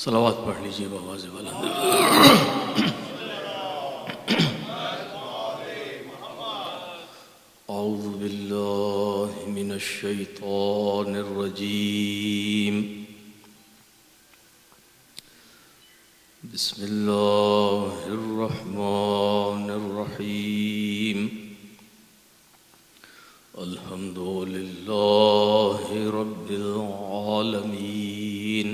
صلوات پڑھ لیجیے بآواز بلند۔ اعوذ باللہ من الشیطان الرجیم، بسم اللہ الرحمن الرحیم، الحمد للہ رب العالمین،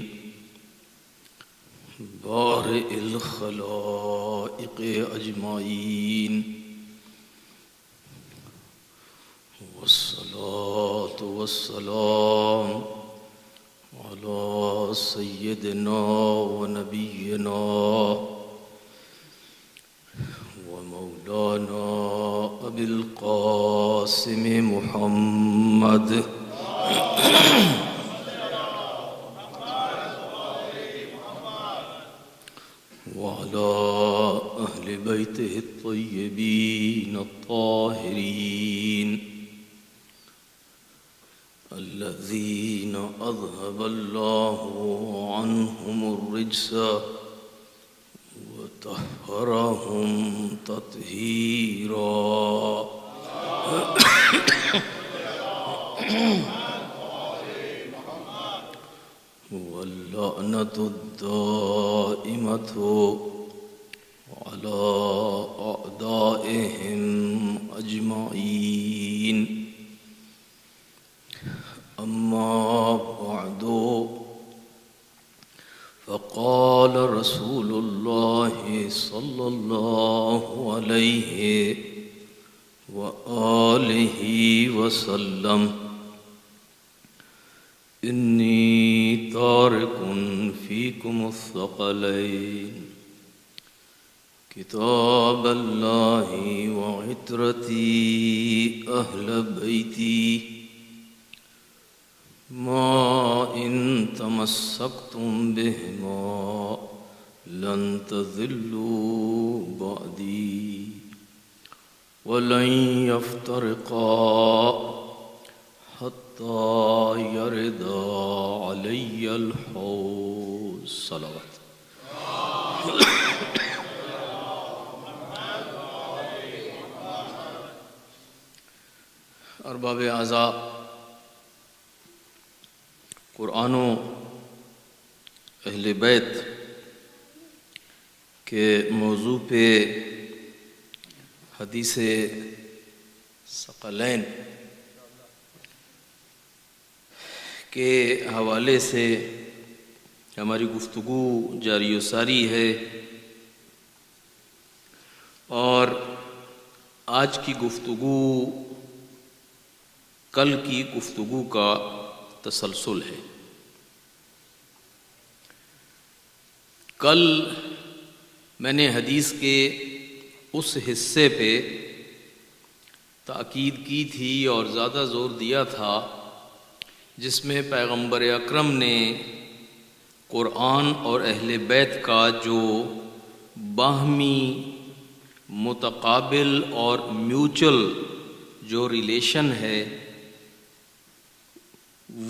بارئ الخلائق اجمعین، والصلاة والسلام على سيدنا ونبينا ومولانا أبي القاسم محمد وعلى أهل بيته الطيبين الطاهرين الذين أذهب الله عنهم الرجس وطهرهم تطهيرا واللعنة الدائمة على أعدائهم أجمعين. أما بعد، فقال رسول الله صلى الله عليه وآله وسلم: إني تارك فيكم الثقلين، كتاب الله وعترتي أهل بيتي، ما إن تمسكتم بهما لن تضلوا بعدي ولن يفترقا حتى يرد علي الحوض. صلوات. ارباب اعضاء، قرآن و اہل بیت کے موضوع پہ حدیث ثقلین کے حوالے سے ہماری گفتگو جاری و ساری ہے، اور آج کی گفتگو کل کی گفتگو کا تسلسل ہے۔ کل میں نے حدیث کے اس حصے پہ تاکید کی تھی اور زیادہ زور دیا تھا جس میں پیغمبر اکرم نے قرآن اور اہل بیت کا جو باہمی متقابل اور میوچل جو ریلیشن ہے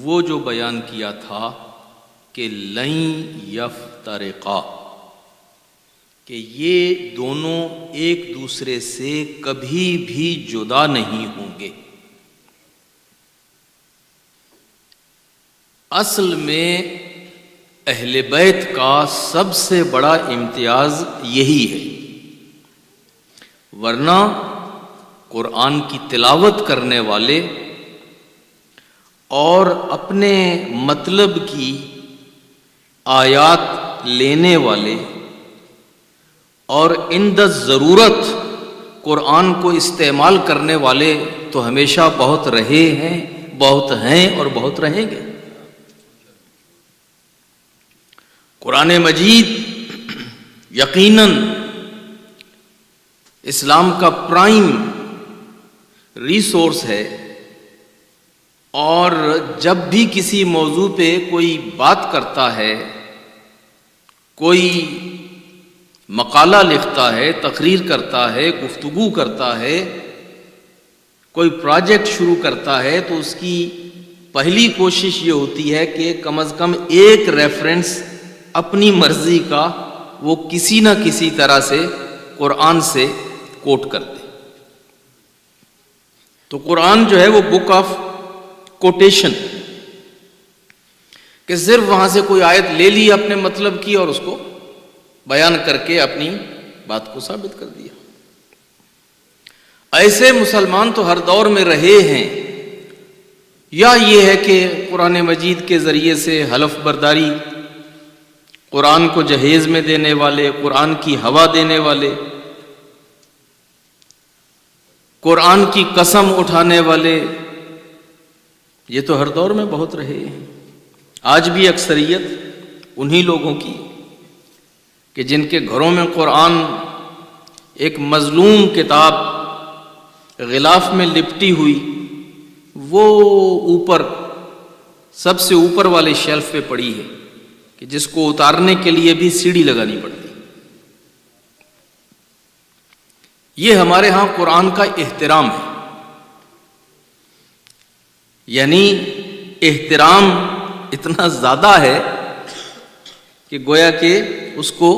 وہ جو بیان کیا تھا کہ لن یفترقا، کہ یہ دونوں ایک دوسرے سے کبھی بھی جدا نہیں ہوں گے۔ اصل میں اہل بیت کا سب سے بڑا امتیاز یہی ہے، ورنہ قرآن کی تلاوت کرنے والے اور اپنے مطلب کی آیات لینے والے اور عند ضرورت قرآن کو استعمال کرنے والے تو ہمیشہ بہت رہے ہیں، بہت ہیں اور بہت رہیں گے۔ قرآن مجید یقیناً اسلام کا پرائم ریسورس ہے، اور جب بھی کسی موضوع پہ کوئی بات کرتا ہے، کوئی مقالہ لکھتا ہے، تقریر کرتا ہے، گفتگو کرتا ہے، کوئی پروجیکٹ شروع کرتا ہے، تو اس کی پہلی کوشش یہ ہوتی ہے کہ کم از کم ایک ریفرنس اپنی مرضی کا وہ کسی نہ کسی طرح سے قرآن سے کوٹ کر دے۔ تو قرآن جو ہے وہ بک آف کوٹیشن، کہ صرف وہاں سے کوئی آیت لے لی اپنے مطلب کی اور اس کو بیان کر کے اپنی بات کو ثابت کر دیا۔ ایسے مسلمان تو ہر دور میں رہے ہیں، یا یہ ہے کہ قرآن مجید کے ذریعے سے حلف برداری، قرآن کو جہیز میں دینے والے، قرآن کی ہوا دینے والے، قرآن کی قسم اٹھانے والے، یہ تو ہر دور میں بہت رہے ہیں۔ آج بھی اکثریت انہی لوگوں کی کہ جن کے گھروں میں قرآن ایک مظلوم کتاب غلاف میں لپٹی ہوئی، وہ اوپر سب سے اوپر والے شیلف پہ پڑی ہے کہ جس کو اتارنے کے لیے بھی سیڑھی لگانی پڑتی۔ یہ ہمارے ہاں قرآن کا احترام ہے، یعنی احترام اتنا زیادہ ہے کہ گویا کہ اس کو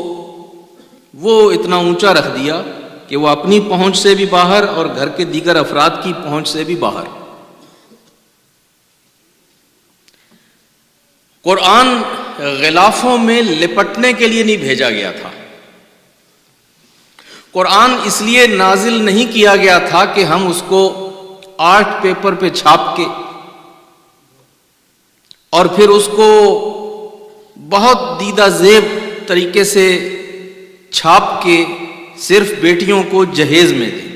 وہ اتنا اونچا رکھ دیا کہ وہ اپنی پہنچ سے بھی باہر اور گھر کے دیگر افراد کی پہنچ سے بھی باہر۔ قرآن غلافوں میں لپٹنے کے لیے نہیں بھیجا گیا تھا۔ قرآن اس لیے نازل نہیں کیا گیا تھا کہ ہم اس کو آرٹ پیپر پہ چھاپ کے اور پھر اس کو بہت دیدہ زیب طریقے سے چھاپ کے صرف بیٹیوں کو جہیز میں دیں،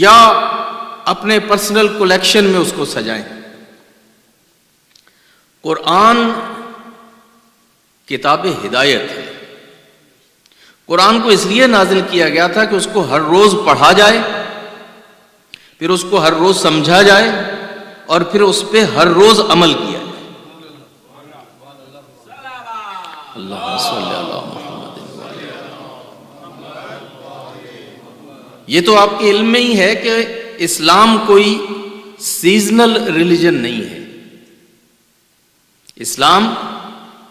یا اپنے پرسنل کلیکشن میں اس کو سجائیں۔ قرآن کتاب ہدایت ہے۔ قرآن کو اس لیے نازل کیا گیا تھا کہ اس کو ہر روز پڑھا جائے، پھر اس کو ہر روز سمجھا جائے، اور پھر اس پہ ہر روز عمل کیا جائے۔ اللہ صلی اللہ محمد۔ یہ تو آپ کے علم میں ہی ہے کہ اسلام کوئی سیزنل ریلیجن نہیں ہے۔ اسلام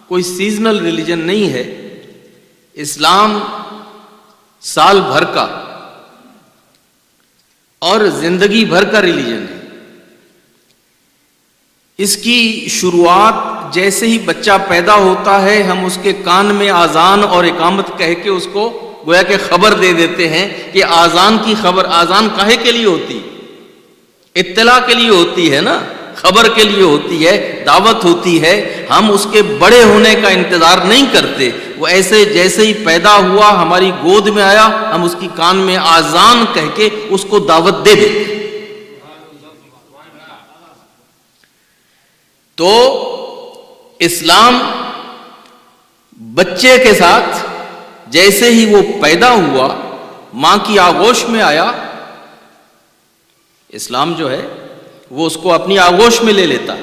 کوئی سیزنل ریلیجن نہیں ہے۔ اسلام سال بھر کا اور زندگی بھر کا ریلیجن ہے۔ اس کی شروعات جیسے ہی بچہ پیدا ہوتا ہے، ہم اس کے کان میں آذان اور اقامت کہہ کے اس کو گویا کہ خبر دے دیتے ہیں کہ آذان کی خبر، آذان کاہے کے لیے ہوتی؟ اطلاع کے لیے ہوتی ہے نا، خبر کے لیے ہوتی ہے، دعوت ہوتی ہے۔ ہم اس کے بڑے ہونے کا انتظار نہیں کرتے، وہ ایسے جیسے ہی پیدا ہوا ہماری گود میں آیا، ہم اس کی کان میں آذان کہہ کے اس کو دعوت دے دیتے۔ تو اسلام بچے کے ساتھ جیسے ہی وہ پیدا ہوا، ماں کی آغوش میں آیا، اسلام جو ہے وہ اس کو اپنی آغوش میں لے لیتا۔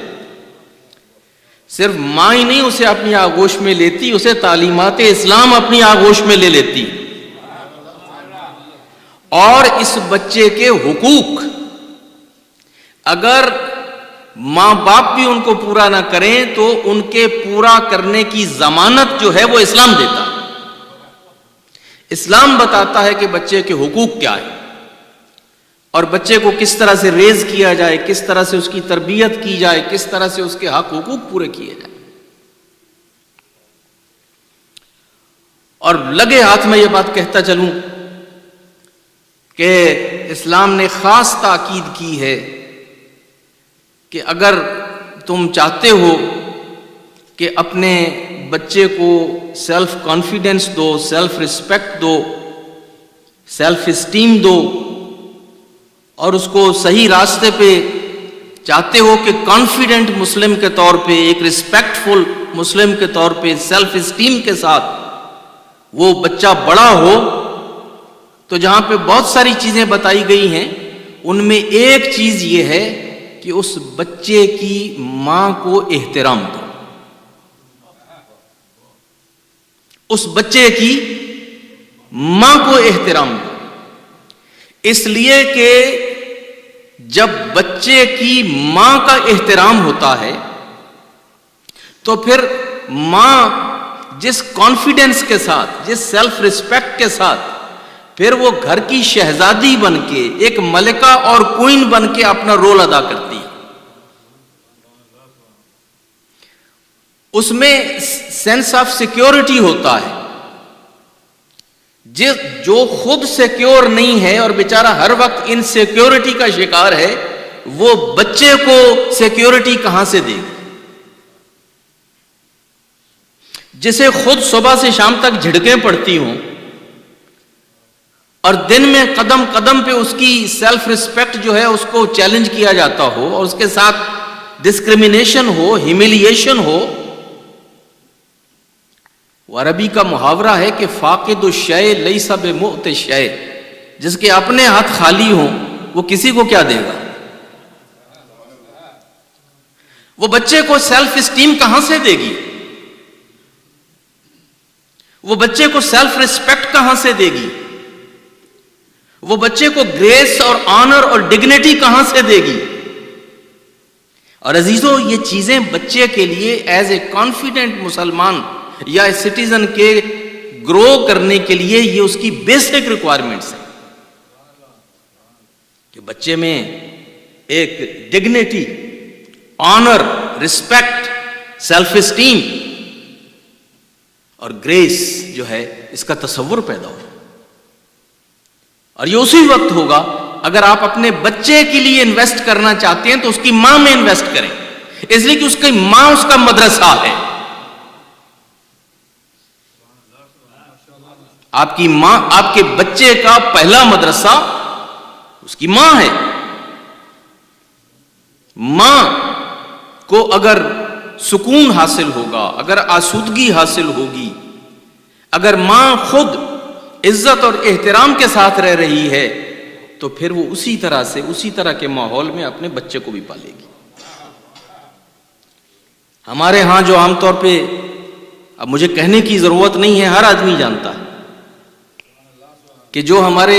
صرف ماں ہی نہیں اسے اپنی آغوش میں لیتی، اسے تعلیمات اسلام اپنی آغوش میں لے لیتی، اور اس بچے کے حقوق اگر ماں باپ بھی ان کو پورا نہ کریں تو ان کے پورا کرنے کی ضمانت جو ہے وہ اسلام دیتا ہے۔ اسلام بتاتا ہے کہ بچے کے حقوق کیا ہے، اور بچے کو کس طرح سے ریز کیا جائے، کس طرح سے اس کی تربیت کی جائے، کس طرح سے اس کے حق حقوق پورے کیے جائیں۔ اور لگے ہاتھ میں یہ بات کہتا چلوں کہ اسلام نے خاص تاکید کی ہے کہ اگر تم چاہتے ہو کہ اپنے بچے کو سیلف کانفیڈنس دو، سیلف ریسپیکٹ دو، سیلف اسٹیم دو، اور اس کو صحیح راستے پہ چاہتے ہو کہ کانفیڈنٹ مسلم کے طور پہ، ایک ریسپیکٹ فل مسلم کے طور پہ، سیلف اسٹیم کے ساتھ وہ بچہ بڑا ہو، تو جہاں پہ بہت ساری چیزیں بتائی گئی ہیں، ان میں ایک چیز یہ ہے کہ اس بچے کی ماں کو احترام دو۔ اس بچے کی ماں کو احترام دو، اس لیے کہ جب بچے کی ماں کا احترام ہوتا ہے تو پھر ماں جس کانفیڈنس کے ساتھ، جس سیلف ریسپیکٹ کے ساتھ پھر وہ گھر کی شہزادی بن کے، ایک ملکہ اور کوئن بن کے اپنا رول ادا کرتی ہے، اس میں سینس آف سیکیورٹی ہوتا ہے۔ جو خود سیکیور نہیں ہے اور بیچارہ ہر وقت انسیکیورٹی کا شکار ہے، وہ بچے کو سیکیورٹی کہاں سے دے گی؟ جسے خود صبح سے شام تک جھڑکیں پڑتی ہوں اور دن میں قدم قدم پہ اس کی سیلف ریسپیکٹ جو ہے اس کو چیلنج کیا جاتا ہو اور اس کے ساتھ ڈسکریمنیشن ہو، ہیومیلیشن ہو۔ وہ عربی کا محاورہ ہے کہ فاقد الشیء لیس بمؤت الشیء، جس کے اپنے ہاتھ خالی ہوں وہ کسی کو کیا دے گا؟ وہ بچے کو سیلف اسٹیم کہاں سے دے گی؟ وہ بچے کو سیلف ریسپیکٹ کہاں سے دے گی؟ وہ بچے کو گریس اور آنر اور ڈگنیٹی کہاں سے دے گی؟ اور عزیزو، یہ چیزیں بچے کے لیے ایز اے کانفیڈنٹ مسلمان یا سٹیزن کے گرو کرنے کے لیے یہ اس کی بیسک ریکوائرمنٹس ہیں کہ بچے میں ایک dignity, honour, respect, self esteem اور گریس جو ہے اس کا تصور پیدا ہو۔ اور یہ اسی وقت ہوگا اگر آپ اپنے بچے کے لیے انویسٹ کرنا چاہتے ہیں تو اس کی ماں میں انویسٹ کریں، اس لیے کہ اس کی ماں اس کا مدرسہ ہے۔ آپ کی ماں آپ کے بچے کا پہلا مدرسہ اس کی ماں ہے۔ ماں کو اگر سکون حاصل ہوگا، اگر آسودگی حاصل ہوگی، اگر ماں خود عزت اور احترام کے ساتھ رہ رہی ہے تو پھر وہ اسی طرح کے ماحول میں اپنے بچے کو بھی پالے گی۔ ہمارے ہاں جو عام طور پہ، اب مجھے کہنے کی ضرورت نہیں ہے، ہر آدمی جانتا ہے کہ جو ہمارے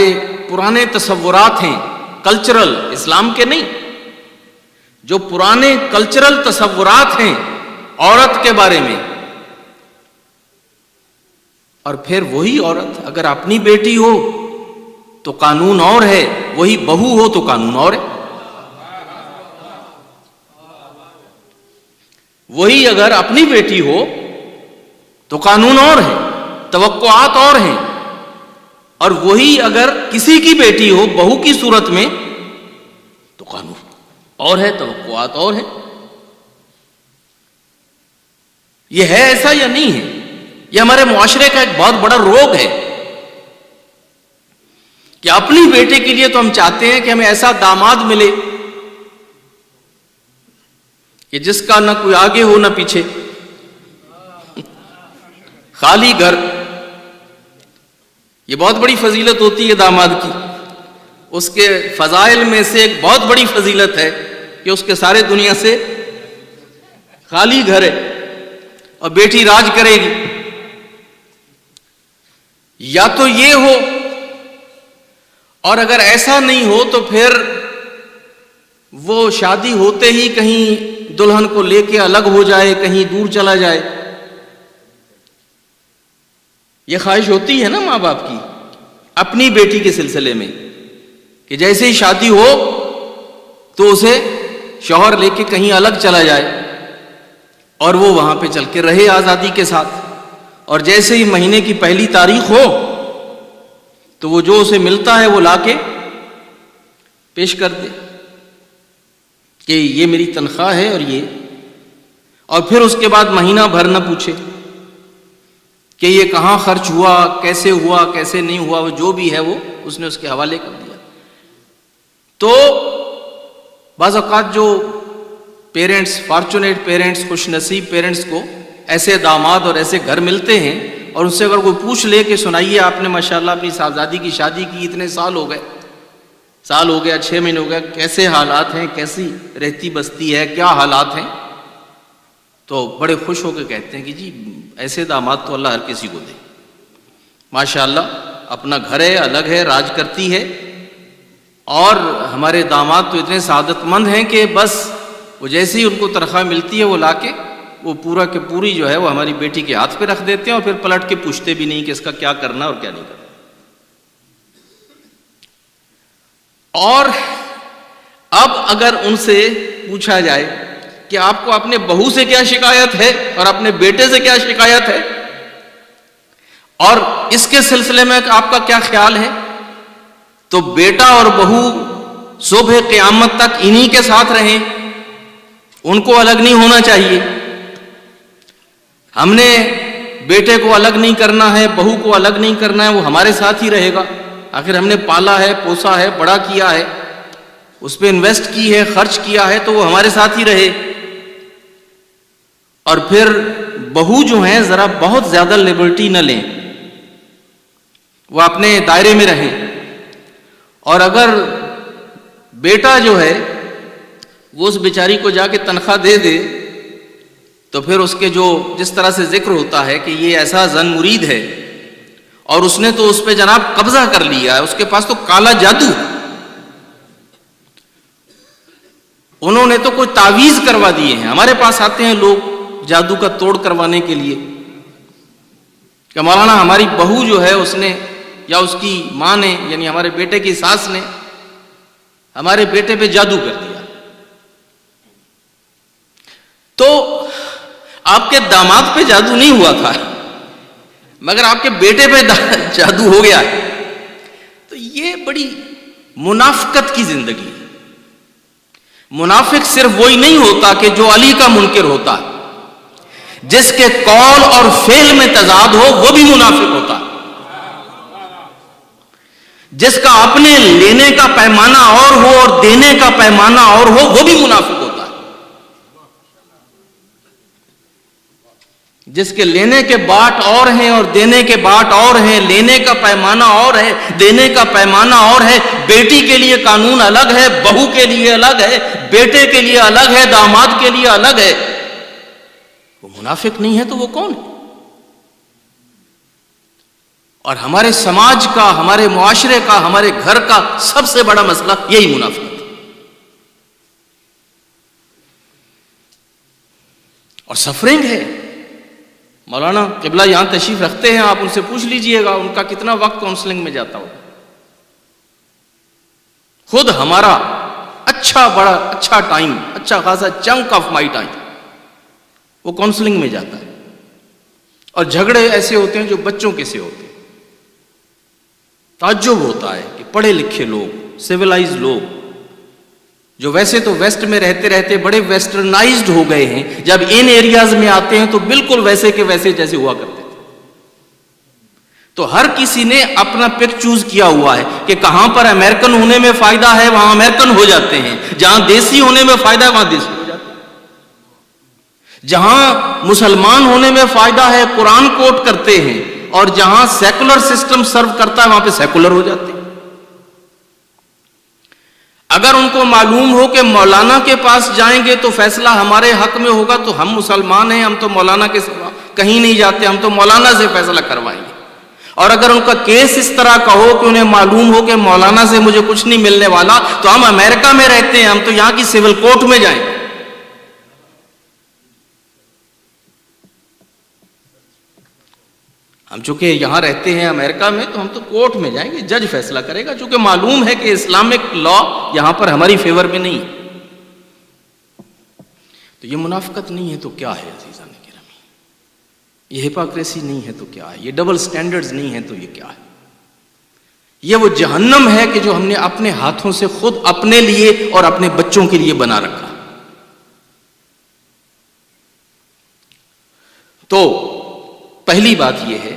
پرانے تصورات ہیں کلچرل، اسلام کے نہیں، جو پرانے کلچرل تصورات ہیں عورت کے بارے میں، اور پھر وہی عورت اگر اپنی بیٹی ہو تو قانون اور ہے، وہی بہو ہو تو قانون اور ہے۔ وہی اگر اپنی بیٹی ہو تو قانون اور ہے، توقعات اور ہیں، اور وہی اگر کسی کی بیٹی ہو بہو کی صورت میں تو قانون اور ہے، توقعات اور ہیں۔ یہ ہے ایسا یا نہیں ہے؟ یہ ہمارے معاشرے کا ایک بہت بڑا روگ ہے کہ اپنی بیٹے کے لیے تو ہم چاہتے ہیں کہ ہمیں ایسا داماد ملے کہ جس کا نہ کوئی آگے ہو نہ پیچھے، خالی گھر۔ یہ بہت بڑی فضیلت ہوتی ہے داماد کی۔ اس کے فضائل میں سے ایک بہت بڑی فضیلت ہے کہ اس کے سارے دنیا سے خالی گھر ہے اور بیٹی راج کرے گی۔ یا تو یہ ہو، اور اگر ایسا نہیں ہو تو پھر وہ شادی ہوتے ہی کہیں دلہن کو لے کے الگ ہو جائے، کہیں دور چلا جائے۔ یہ خواہش ہوتی ہے نا ماں باپ کی اپنی بیٹی کے سلسلے میں کہ جیسے ہی شادی ہو تو اسے شوہر لے کے کہیں الگ چلا جائے اور وہ وہاں پہ چل کے رہے آزادی کے ساتھ، اور جیسے ہی مہینے کی پہلی تاریخ ہو تو وہ جو اسے ملتا ہے وہ لا کے پیش کر دے کہ یہ میری تنخواہ ہے، اور پھر اس کے بعد مہینہ بھر نہ پوچھے کہ یہ کہاں خرچ ہوا، کیسے ہوا، کیسے نہیں ہوا، وہ جو بھی ہے وہ اس نے اس کے حوالے کر دیا۔ تو بعض اوقات جو پیرنٹس، فارچونیٹ پیرنٹس، خوش نصیب پیرنٹس کو ایسے داماد اور ایسے گھر ملتے ہیں، اور ان سے اگر کوئی پوچھ لے کہ سنائیے آپ نے ماشاءاللہ اپنی صاحبزادی کی شادی کی اتنے سال ہو گئے، 6 مہینے ہو گئے، کیسے حالات ہیں، کیسی رہتی بستی ہے، کیا حالات ہیں، تو بڑے خوش ہو کے کہتے ہیں کہ جی ایسے داماد تو اللہ ہر کسی کو دے، ماشاءاللہ اپنا گھر ہے، الگ ہے، راج کرتی ہے، اور ہمارے داماد تو اتنے سعادت مند ہیں کہ بس وہ جیسے ہی ان کو تنخواہ ملتی ہے وہ لا کے وہ پورا کے پوری جو ہے وہ ہماری بیٹی کے ہاتھ پہ رکھ دیتے ہیں اور پھر پلٹ کے پوچھتے بھی نہیں کہ اس کا کیا کرنا اور کیا نہیں کرنا. اور اب اگر ان سے پوچھا جائے کہ آپ کو اپنے بہو سے کیا شکایت ہے اور اپنے بیٹے سے کیا شکایت ہے اور اس کے سلسلے میں آپ کا کیا خیال ہے، تو بیٹا اور بہو صبح قیامت تک انہی کے ساتھ رہیں، ان کو الگ نہیں ہونا چاہیے. ہم نے بیٹے کو الگ نہیں کرنا ہے، بہو کو الگ نہیں کرنا ہے، وہ ہمارے ساتھ ہی رہے گا. آخر ہم نے پالا ہے، پوسا ہے، بڑا کیا ہے، اس پہ انویسٹ کی ہے، خرچ کیا ہے، تو وہ ہمارے ساتھ ہی رہے. اور پھر بہو جو ہیں ذرا بہت زیادہ لبرٹی نہ لیں، وہ اپنے دائرے میں رہیں. اور اگر بیٹا جو ہے وہ اس بیچاری کو جا کے تنخواہ دے دے تو پھر اس کے جو جس طرح سے ذکر ہوتا ہے کہ یہ ایسا زن مرید ہے اور اس نے تو اس پہ جناب قبضہ کر لیا ہے، اس کے پاس تو کالا جادو، انہوں نے تو کوئی تعویذ کروا دیے ہیں. ہمارے پاس آتے ہیں لوگ جادو کا توڑ کروانے کے لیے کہ مولانا ہماری بہو جو ہے اس نے یا اس کی ماں نے یعنی ہمارے بیٹے کی ساس نے ہمارے بیٹے پہ جادو کر دیا. تو آپ کے داماد پہ جادو نہیں ہوا تھا مگر آپ کے بیٹے پہ جادو ہو گیا. تو یہ بڑی منافقت کی زندگی ہے. منافق صرف وہی نہیں ہوتا کہ جو علی کا منکر ہوتا ہے، جس کے قول اور فعل میں تضاد ہو وہ بھی منافق ہوتا ہے. جس کا اپنے لینے کا پیمانہ اور ہو اور دینے کا پیمانہ اور ہو وہ بھی منافق ہوتا ہے. جس کے لینے کے باٹ اور ہیں اور دینے کے باٹ اور ہیں، لینے کا پیمانہ اور ہے، دینے کا پیمانہ اور ہے. بیٹی کے لیے قانون الگ ہے، بہو کے لیے الگ ہے، بیٹے کے لیے الگ ہے، داماد کے لیے الگ ہے. وہ منافق نہیں ہے تو وہ کون ہے؟ اور ہمارے سماج کا، ہمارے معاشرے کا، ہمارے گھر کا سب سے بڑا مسئلہ یہی منافقت ہے. اور سفرنگ ہے. مولانا قبلہ یہاں تشریف رکھتے ہیں، آپ ان سے پوچھ لیجئے گا ان کا کتنا وقت کاؤنسلنگ میں جاتا ہو. خود ہمارا اچھا ٹائم، اچھا خاصا چنک آف مائی ٹائم وہ کاؤنسلنگ میں جاتا ہے. اور جھگڑے ایسے ہوتے ہیں جو بچوں کے سے ہوتے ہیں. تعجب ہوتا ہے کہ پڑھے لکھے لوگ، سیولائز لوگ جو ویسے تو ویسٹ میں رہتے رہتے بڑے ویسٹرنائزڈ ہو گئے ہیں، جب ان ایریاز میں آتے ہیں تو بالکل ویسے کے ویسے جیسے ہوا کرتے تھے. تو ہر کسی نے اپنا پک چوز کیا ہوا ہے کہ کہاں پر امریکن ہونے میں فائدہ ہے وہاں امریکن ہو جاتے ہیں، جہاں دیسی ہونے میں فائدہ ہے وہاں دیسی ہو جاتے ہیں، جہاں مسلمان ہونے میں فائدہ ہے قرآن کوٹ کرتے ہیں اور جہاں سیکولر سسٹم سرو کرتا ہے وہاں پہ سیکولر ہو جاتے ہیں. اگر ان کو معلوم ہو کہ مولانا کے پاس جائیں گے تو فیصلہ ہمارے حق میں ہوگا تو ہم مسلمان ہیں، ہم تو مولانا کے سوا کہیں نہیں جاتے، ہم تو مولانا سے فیصلہ کروائیں گے. اور اگر ان کا کیس اس طرح کا ہو کہ انہیں معلوم ہو کہ مولانا سے مجھے کچھ نہیں ملنے والا تو ہم امریکہ میں رہتے ہیں، ہم تو یہاں کی سول کورٹ میں جائیں. ہم چونکہ یہاں رہتے ہیں امریکہ میں تو ہم تو کورٹ میں جائیں گے، جج فیصلہ کرے گا، چونکہ معلوم ہے کہ اسلامک لا یہاں پر ہماری فیور میں نہیں. تو یہ منافقت نہیں ہے تو کیا ہے عزیزان گرامی؟ یہ ہپاکریسی نہیں ہے تو کیا ہے؟ یہ ڈبل سٹینڈرڈز نہیں ہے تو یہ کیا ہے؟ یہ وہ جہنم ہے کہ جو ہم نے اپنے ہاتھوں سے خود اپنے لیے اور اپنے بچوں کے لیے بنا رکھا. تو پہلی بات یہ ہے،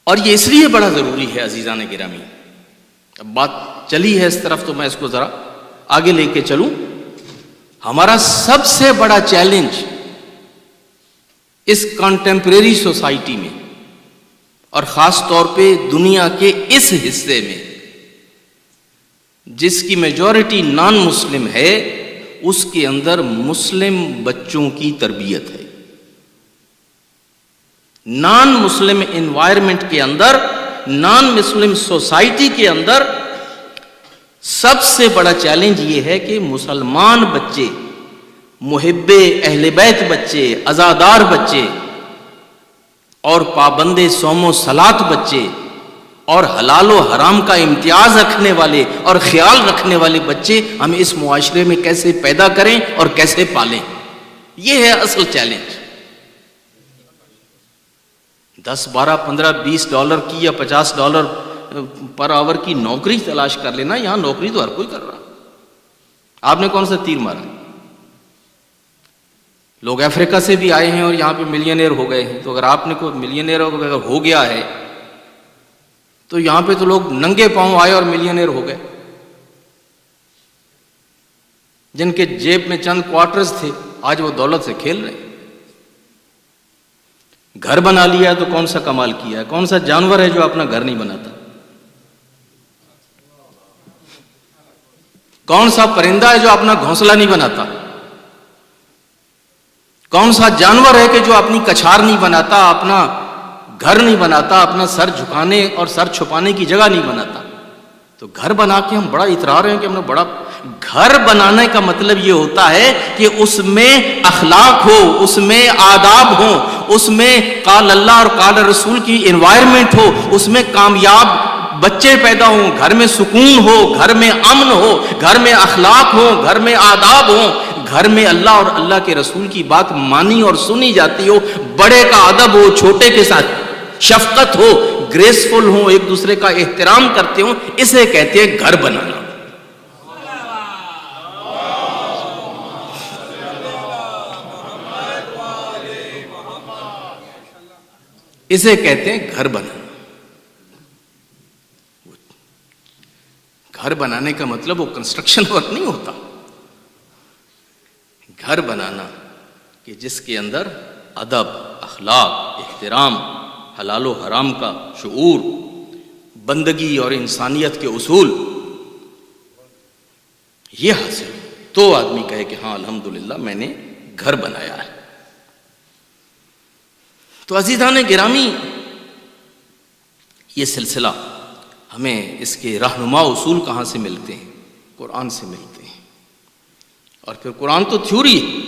اور یہ اس لیے بڑا ضروری ہے عزیزان گرامی، اب بات چلی ہے اس طرف تو میں اس کو ذرا آگے لے کے چلوں. ہمارا سب سے بڑا چیلنج اس کانٹمپریری سوسائٹی میں اور خاص طور پہ دنیا کے اس حصے میں جس کی میجورٹی نان مسلم ہے، اس کے اندر مسلم بچوں کی تربیت ہے. نان مسلم انوائرمنٹ کے اندر، نان مسلم سوسائٹی کے اندر سب سے بڑا چیلنج یہ ہے کہ مسلمان بچے محب اہل بیت بچے، عزادار بچے، اور پابند صوم و صلات بچے، اور حلال و حرام کا امتیاز رکھنے والے اور خیال رکھنے والے بچے ہم اس معاشرے میں کیسے پیدا کریں اور کیسے پالیں، یہ ہے اصل چیلنج۔ 10 12 15 20 ڈالر کی یا $50 پر آور کی نوکری تلاش کر لینا، یہاں نوکری تو ہر کوئی کر رہا۔ آپ نے کون سا تیر مارا؟ لوگ افریقہ سے بھی آئے ہیں اور یہاں پہ ملینئر ہو گئے ہیں، تو اگر آپ نے کوئی ملینئر اگر ہو گیا ہے تو یہاں پہ تو لوگ ننگے پاؤں آئے اور ملینئر ہو گئے، جن کے جیب میں چند کوارٹرز تھے آج وہ دولت سے کھیل رہے ہیں۔ گھر بنا لیا تو کون سا کمال کیا ہے؟ کون سا جانور ہے جو اپنا گھر نہیں بناتا؟ کون سا پرندہ ہے جو اپنا گھونسلہ نہیں بناتا؟ کون سا جانور ہے کہ جو اپنی کچھار نہیں بناتا، اپنا گھر نہیں بناتا، اپنا سر جھکانے اور سر چھپانے کی جگہ نہیں بناتا؟ تو گھر بنا کے ہم بڑا اترا رہے ہیں کہ ہم نے بڑا گھر بنانے کا مطلب یہ ہوتا ہے کہ اس میں اخلاق ہو، اس میں آداب ہو، اس میں قال اللہ اور قال رسول کی انوائرمنٹ ہو، اس میں کامیاب بچے پیدا ہوں، گھر میں سکون ہو، گھر میں امن ہو، گھر میں اخلاق ہو، گھر میں آداب ہو، گھر میں اللہ اور اللہ کے رسول کی بات مانی اور سنی جاتی ہو، بڑے کا ادب ہو، چھوٹے کے ساتھ شفقت ہو، گریسفل ہو، ایک دوسرے کا احترام کرتے ہوں، اسے کہتے ہیں گھر بنانا۔ اسے کہتے ہیں گھر بنانا۔ گھر بنانے کا مطلب وہ کنسٹرکشن ورک نہیں ہوتا، گھر بنانا کہ جس کے اندر ادب، اخلاق، احترام، حلال و حرام کا شعور، بندگی اور انسانیت کے اصول یہ حاصل تو آدمی کہے کہ ہاں الحمدللہ میں نے گھر بنایا ہے۔ تو عزیزان گرامی، یہ سلسلہ ہمیں اس کے رہنما اصول کہاں سے ملتے ہیں؟ قرآن سے ملتے ہیں۔ اور پھر قرآن تو تھیوری ہے،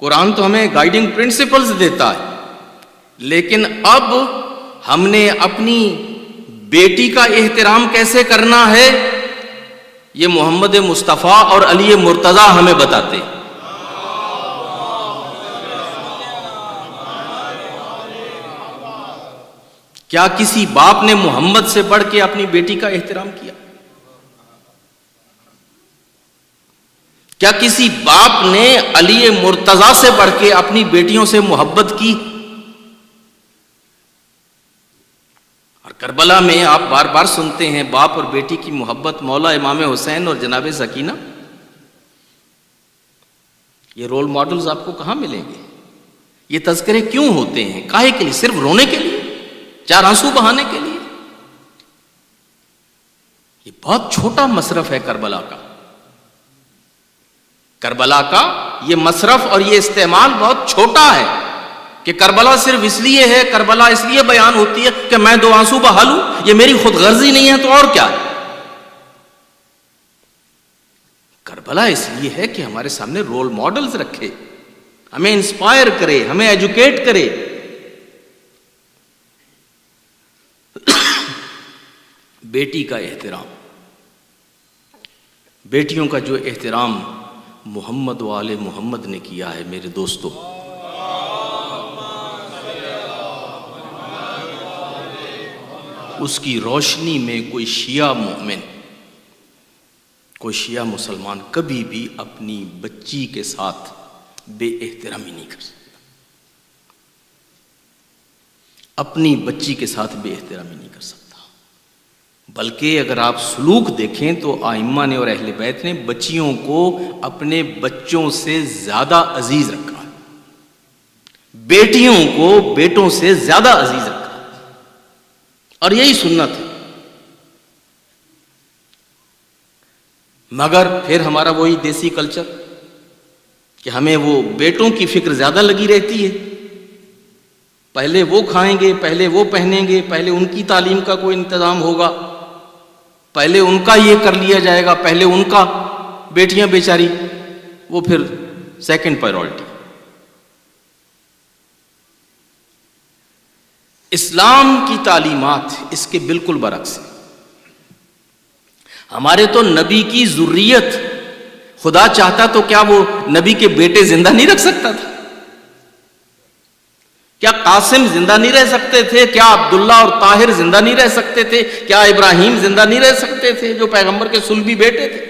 قرآن تو ہمیں گائیڈنگ پرنسپلز دیتا ہے، لیکن اب ہم نے اپنی بیٹی کا احترام کیسے کرنا ہے یہ محمد مصطفیٰ اور علی مرتضیٰ ہمیں بتاتے ہیں۔ کیا کسی باپ نے محمد سے بڑھ کے اپنی بیٹی کا احترام کیا؟ کیا کسی باپ نے علی مرتضیٰ سے بڑھ کے اپنی بیٹیوں سے محبت کی؟ اور کربلا میں آپ بار بار سنتے ہیں باپ اور بیٹی کی محبت، مولا امام حسین اور جناب سکینہ۔ یہ رول ماڈلز آپ کو کہاں ملیں گے؟ یہ تذکرے کیوں ہوتے ہیں؟ کاہے کے لیے؟ صرف رونے کے لیے؟ 4 آنسو بہانے کے لیے؟ یہ بہت چھوٹا مصرف ہے کربلا کا۔ کربلا کا یہ مصرف اور یہ استعمال بہت چھوٹا ہے کہ کربلا صرف اس لیے ہے، کربلا اس لیے بیان ہوتی ہے کہ میں 2 آنسو بہا لوں، یہ میری خود غرضی نہیں ہے تو اور کیا ہے؟ کربلا اس لیے ہے کہ ہمارے سامنے رول ماڈلز رکھے، ہمیں انسپائر کرے، ہمیں ایجوکیٹ کرے۔ بیٹی کا احترام، بیٹیوں کا جو احترام محمد و آل محمد نے کیا ہے میرے دوستو، اس کی روشنی میں کوئی شیعہ مومن، کوئی شیعہ مسلمان کبھی بھی اپنی بچی کے ساتھ بے احترامی نہیں کر سکتا، اپنی بچی کے ساتھ بے احترامی نہیں کر سکتا۔ بلکہ اگر آپ سلوک دیکھیں تو ائمہ نے اور اہل بیت نے بچیوں کو اپنے بچوں سے زیادہ عزیز رکھا ہے، بیٹیوں کو بیٹوں سے زیادہ عزیز رکھا ہے، اور یہی سنت ہے۔ مگر پھر ہمارا وہی دیسی کلچر کہ ہمیں وہ بیٹوں کی فکر زیادہ لگی رہتی ہے، پہلے وہ کھائیں گے، پہلے وہ پہنیں گے، پہلے ان کی تعلیم کا کوئی انتظام ہوگا، پہلے ان کا یہ کر لیا جائے گا، پہلے ان کا۔ بیٹیاں بیچاری وہ پھر سیکنڈ پرائیورٹی. اسلام کی تعلیمات اس کے بالکل برعکس ہے. ہمارے تو نبی کی ذریت، خدا چاہتا تو کیا وہ نبی کے بیٹے زندہ نہیں رکھ سکتا تھا؟ کیا قاسم زندہ نہیں رہ سکتے تھے؟ کیا عبداللہ اور طاہر زندہ نہیں رہ سکتے تھے؟ کیا ابراہیم زندہ نہیں رہ سکتے تھے جو پیغمبر کے صلبی بیٹے تھے؟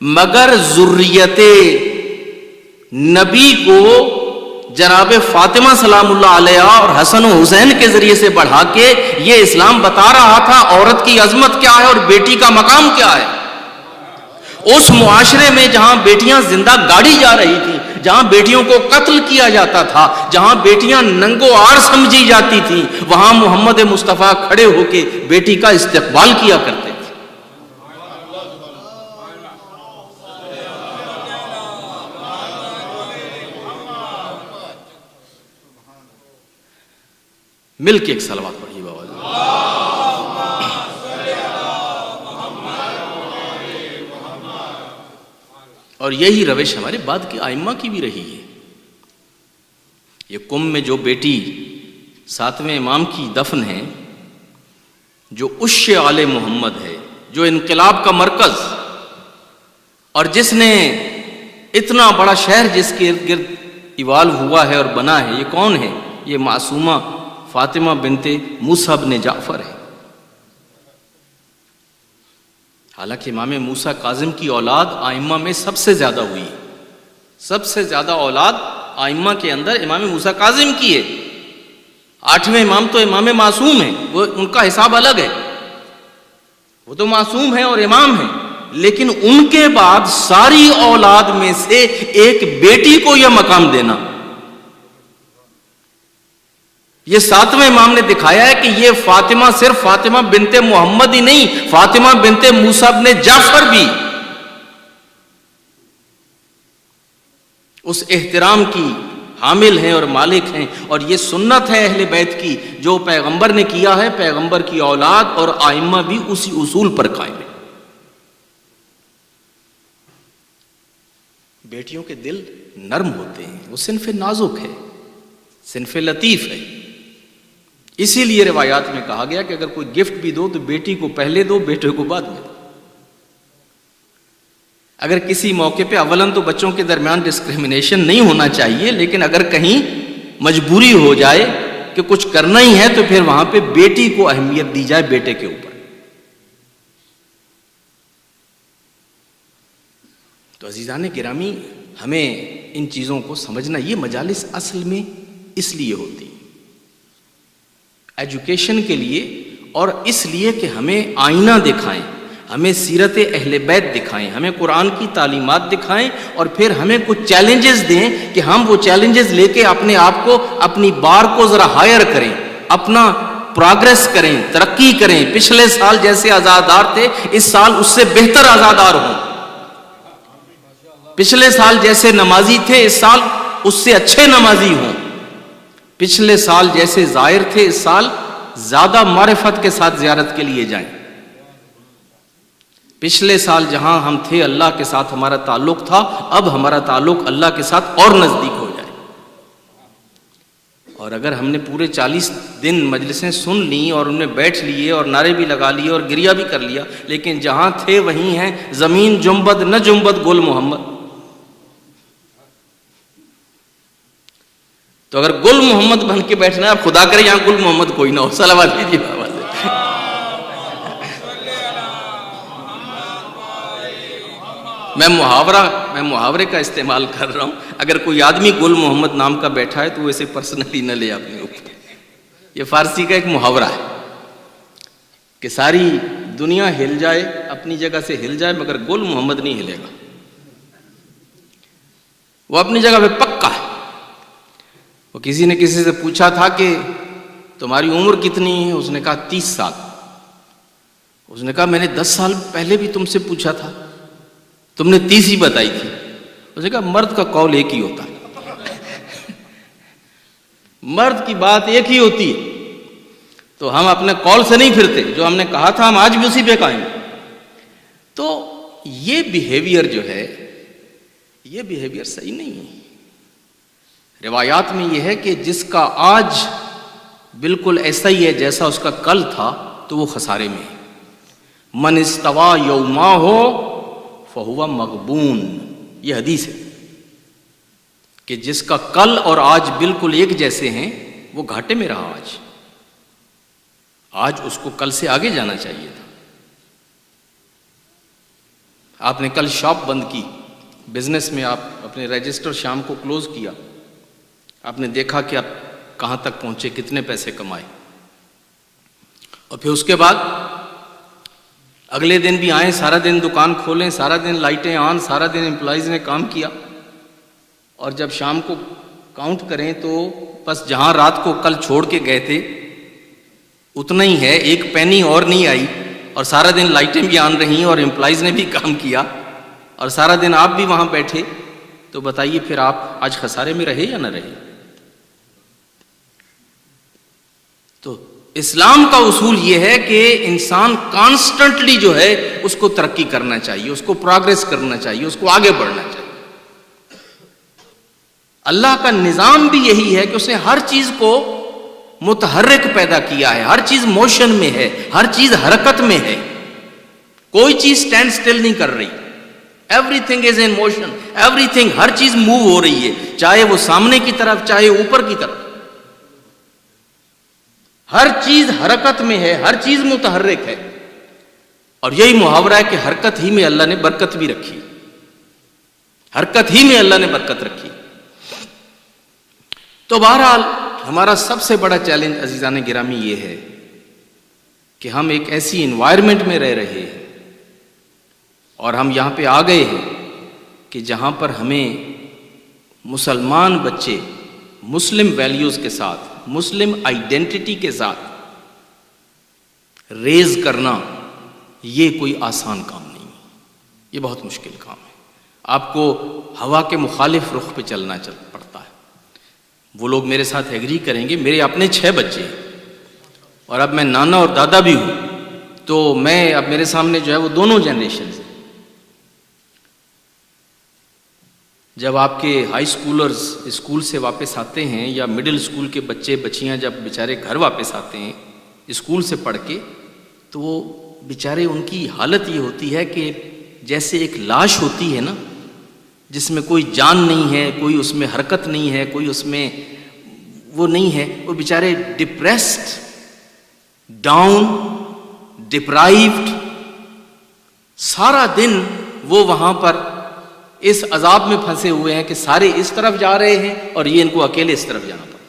مگر ذریت نبی کو جناب فاطمہ سلام اللہ علیہ اور حسن و حسین کے ذریعے سے بڑھا کے یہ اسلام بتا رہا تھا عورت کی عظمت کیا ہے اور بیٹی کا مقام کیا ہے. اس معاشرے میں جہاں بیٹیاں زندہ گاڑی جا رہی تھی، جہاں بیٹیوں کو قتل کیا جاتا تھا، جہاں بیٹیاں ننگو آر سمجھی جاتی تھیں، وہاں محمد مصطفیٰ کھڑے ہو کے بیٹی کا استقبال کیا کرتے تھے. مل کے ایک صلوات پڑھیے بابا جی. اور یہی روش ہمارے بعد کے ائمہ کی بھی رہی ہے. یہ قم میں جو بیٹی 7ویں امام کی دفن ہے، جو عش آل محمد ہے، جو انقلاب کا مرکز، اور جس نے اتنا بڑا شہر جس کے ارد گرد ایوالو ہوا ہے اور بنا ہے، یہ کون ہے؟ یہ معصومہ فاطمہ بنت موسیٰ بن جعفر ہے. حالانکہ امام موسیٰ کاظم کی اولاد ائمہ میں سب سے زیادہ ہوئی ہے. سب سے زیادہ اولاد ائمہ کے اندر امام موسیٰ کاظم کی ہے. 8ویں امام تو امام معصوم ہے، وہ ان کا حساب الگ ہے، وہ تو معصوم ہے اور امام ہے. لیکن ان کے بعد ساری اولاد میں سے ایک بیٹی کو یہ مقام دینا، یہ 7ویں امام نے دکھایا ہے کہ یہ فاطمہ صرف فاطمہ بنت محمد ہی نہیں، فاطمہ بنت موسیٰ بن جعفر بھی اس احترام کی حامل ہیں اور مالک ہیں. اور یہ سنت ہے اہل بیت کی، جو پیغمبر نے کیا ہے، پیغمبر کی اولاد اور ائمہ بھی اسی اصول پر قائم ہیں. بیٹیوں کے دل نرم ہوتے ہیں، وہ صنف نازک ہے، صنف لطیف ہے. اسی لیے روایات میں کہا گیا کہ اگر کوئی گفٹ بھی دو تو بیٹی کو پہلے دو، بیٹے کو بعد میں دو. اگر کسی موقع پہ اولاً تو بچوں کے درمیان ڈسکریمنیشن نہیں ہونا چاہیے، لیکن اگر کہیں مجبوری ہو جائے کہ کچھ کرنا ہی ہے تو پھر وہاں پہ بیٹی کو اہمیت دی جائے بیٹے کے اوپر. تو عزیزان گرامی، ہمیں ان چیزوں کو سمجھنا، یہ مجالس اصل میں اس لیے ہوتی ہے، ایجوکیشن کے لیے، اور اس لیے کہ ہمیں آئینہ دکھائیں، ہمیں سیرت اہل بیت دکھائیں، ہمیں قرآن کی تعلیمات دکھائیں، اور پھر ہمیں کچھ چیلنجز دیں کہ ہم وہ چیلنجز لے کے اپنے آپ کو، اپنی بار کو ذرا ہائر کریں، اپنا پروگریس کریں، ترقی کریں. پچھلے سال جیسے آزادار تھے اس سال اس سے بہتر آزادار ہوں. پچھلے سال جیسے نمازی تھے اس سال اس سے اچھے نمازی ہوں. پچھلے سال جیسے زائر تھے اس سال زیادہ معرفت کے ساتھ زیارت کے لیے جائیں. پچھلے سال جہاں ہم تھے اللہ کے ساتھ ہمارا تعلق تھا، اب ہمارا تعلق اللہ کے ساتھ اور نزدیک ہو جائے. اور اگر ہم نے پورے 40 دن مجلسیں سن لیں اور ان میں بیٹھ لیے اور نعرے بھی لگا لیے اور گریہ بھی کر لیا، لیکن جہاں تھے وہیں ہیں، زمین جنبد نہ جنبد گل محمد. تو اگر گل محمد بن کے بیٹھنا ہے، اب خدا کرے یہاں گل محمد کوئی نہ ہو. صلوات کیجیے بابا سے. میں محاورے کا استعمال کر رہا ہوں. اگر کوئی آدمی گل محمد نام کا بیٹھا ہے تو وہ اسے پرسنلی نہ لے اپنے اوپر. یہ فارسی کا ایک محاورہ ہے کہ ساری دنیا ہل جائے، اپنی جگہ سے ہل جائے، مگر گل محمد نہیں ہلے گا. وہ اپنی جگہ پہ پکا ہے. وہ کسی نے کسی سے پوچھا تھا کہ تمہاری عمر کتنی ہے؟ اس نے کہا 30 سال. اس نے کہا میں نے 10 سال پہلے بھی تم سے پوچھا تھا، تم نے 30 ہی بتائی تھی. اس نے کہا مرد کا قول ایک ہی ہوتا ہے، مرد کی بات ایک ہی ہوتی ہے. تو ہم اپنے قول سے نہیں پھرتے، جو ہم نے کہا تھا ہم آج بھی اسی پہ قائم ہیں. تو یہ بیہیویئر جو ہے، یہ بیہیویئر صحیح نہیں ہے۔ روایات میں یہ ہے کہ جس کا آج بالکل ایسا ہی ہے جیسا اس کا کل تھا تو وہ خسارے میں ہے۔ من استوا یوما ہو فہو مغبون، یہ حدیث ہے کہ جس کا کل اور آج بالکل ایک جیسے ہیں وہ گھاٹے میں رہا۔ آج اس کو کل سے آگے جانا چاہیے تھا۔ آپ نے کل شاپ بند کی، بزنس میں آپ اپنے رجسٹر شام کو کلوز کیا، آپ نے دیکھا کہ آپ کہاں تک پہنچے، کتنے پیسے کمائے، اور پھر اس کے بعد اگلے دن بھی آئیں، سارا دن دکان کھولیں، سارا دن لائٹیں آن، سارا دن امپلائیز نے کام کیا، اور جب شام کو کاؤنٹ کریں تو بس جہاں رات کو کل چھوڑ کے گئے تھے اتنا ہی ہے، ایک پینی اور نہیں آئی، اور سارا دن لائٹیں بھی آن رہی اور امپلائیز نے بھی کام کیا، اور سارا دن آپ بھی وہاں بیٹھے، تو بتائیے پھر آپ آج خسارے میں رہے یا نہ رہے؟ تو اسلام کا اصول یہ ہے کہ انسان کانسٹنٹلی جو ہے اس کو ترقی کرنا چاہیے، اس کو پروگریس کرنا چاہیے، اس کو آگے بڑھنا چاہیے۔ اللہ کا نظام بھی یہی ہے کہ اس نے ہر چیز کو متحرک پیدا کیا ہے، ہر چیز موشن میں ہے، ہر چیز حرکت میں ہے، کوئی چیز سٹینڈ سٹل نہیں کر رہی، everything is in motion, everything, ہر چیز موو ہو رہی ہے، چاہے وہ سامنے کی طرف چاہے اوپر کی طرف، ہر چیز حرکت میں ہے، ہر چیز متحرک ہے۔ اور یہی محاورہ ہے کہ حرکت ہی میں اللہ نے برکت بھی رکھی، حرکت ہی میں اللہ نے برکت رکھی۔ تو بہرحال ہمارا سب سے بڑا چیلنج عزیزان گرامی یہ ہے کہ ہم ایک ایسی انوائرمنٹ میں رہ رہے ہیں اور ہم یہاں پہ آ گئے ہیں کہ جہاں پر ہمیں مسلمان بچے مسلم ویلیوز کے ساتھ، مسلم آئیڈینٹی کے ساتھ ریز کرنا یہ کوئی آسان کام نہیں ہے، یہ بہت مشکل کام ہے۔ آپ کو ہوا کے مخالف رخ پہ چلنا پڑتا ہے۔ وہ لوگ میرے ساتھ ایگری کریں گے، میرے اپنے 6 بچے ہیں اور اب میں نانا اور دادا بھی ہوں، تو میں اب میرے سامنے جو ہے وہ دونوں جنریشنز ہیں۔ جب آپ کے ہائی سکولرز اسکول سے واپس آتے ہیں یا مڈل اسکول کے بچے بچیاں جب بیچارے گھر واپس آتے ہیں اسکول سے پڑھ کے، تو وہ بیچارے ان کی حالت یہ ہوتی ہے کہ جیسے ایک لاش ہوتی ہے نا، جس میں کوئی جان نہیں ہے، کوئی اس میں حرکت نہیں ہے، کوئی اس میں وہ نہیں ہے، وہ بیچارے ڈپریسڈ، ڈاؤن، ڈپرائیوڈ، سارا دن وہ وہاں پر اس عذاب میں پھنسے ہوئے ہیں کہ سارے اس طرف جا رہے ہیں اور یہ ان کو اکیلے اس طرف جانا پڑا۔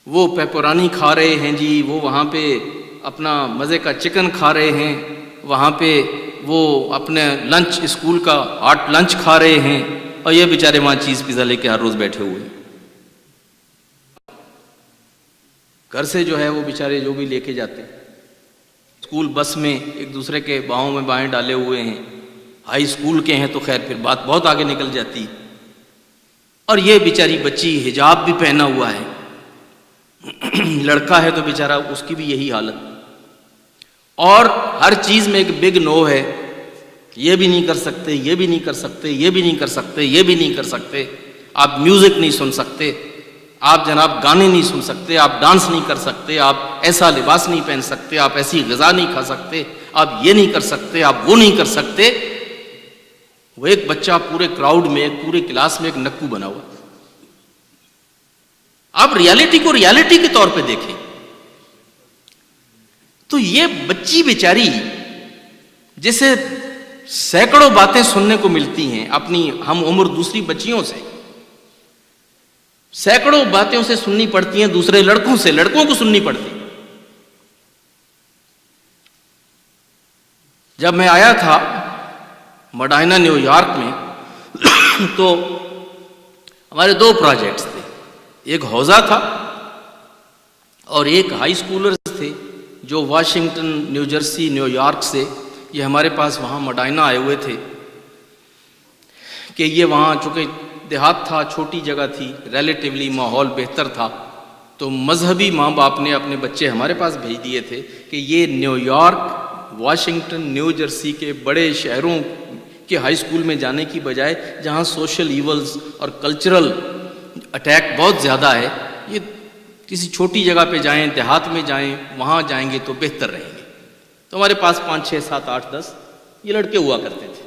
وہ پیپرانی کھا رہے ہیں جی، وہ وہاں پہ اپنا مزے کا چکن کھا رہے ہیں، وہاں پہ وہ اپنے لنچ اسکول کا ہاٹ لنچ کھا رہے ہیں، اور یہ بیچارے وہاں چیز پیزا لے کے ہر روز بیٹھے ہوئے ہیں۔ گھر سے جو ہے وہ بیچارے جو بھی لے کے جاتے ہیں، اسکول بس میں ایک دوسرے کے باہوں میں بائیں ڈالے ہوئے ہیں، ہائی اسکول کے ہیں تو خیر پھر بات بہت آگے نکل جاتی، اور یہ بیچاری بچی حجاب بھی پہنا ہوا ہے، لڑکا ہے تو بیچارہ اس کی بھی یہی حالت، اور ہر چیز میں ایک بگ نو ہے، یہ بھی نہیں کر سکتے، یہ بھی نہیں کر سکتے، یہ بھی نہیں کر سکتے، یہ بھی نہیں کر سکتے، آپ میوزک نہیں سن سکتے، آپ جناب گانے نہیں سن سکتے، آپ ڈانس نہیں کر سکتے، آپ ایسا لباس نہیں پہن سکتے، آپ ایسی غذا نہیں کھا سکتے، آپ یہ نہیں کر سکتے، آپ وہ نہیں کر سکتے۔ وہ ایک بچہ پورے کراؤڈ میں، ایک پورے کلاس میں ایک نکو بنا ہوا۔ آپ ریالٹی کو ریالٹی کے طور پہ دیکھیں تو یہ بچی بیچاری جسے سینکڑوں باتیں سننے کو ملتی ہیں اپنی ہم عمر دوسری بچیوں سے، سینکڑوں باتیں اسے سننی پڑتی ہیں دوسرے لڑکوں سے، لڑکوں کو سننی پڑتی۔ جب میں آیا تھا مڈائنا نیو یارک میں تو ہمارے 2 پروجیکٹس تھے، ایک حوضہ تھا اور ایک ہائی اسکولرز تھے جو Washington, new Jersey, new York سے یہ ہمارے پاس وہاں مڈائنا آئے ہوئے تھے کہ یہ وہاں چونکہ دیہات تھا، چھوٹی جگہ تھی، ریلیٹیولی ماحول بہتر تھا، تو مذہبی ماں باپ نے اپنے بچے ہمارے پاس بھیج دیے تھے کہ یہ new York, Washington, new Jersey کے بڑے شہروں کہ ہائی اسکول میں جانے کی بجائے جہاں سوشل ایولز اور کلچرل اٹیک بہت زیادہ ہے، یہ کسی چھوٹی جگہ پہ جائیں، دیہات میں جائیں، وہاں جائیں گے تو بہتر رہیں گے۔ تو ہمارے پاس 5 6 7 8 10 یہ لڑکے ہوا کرتے تھے،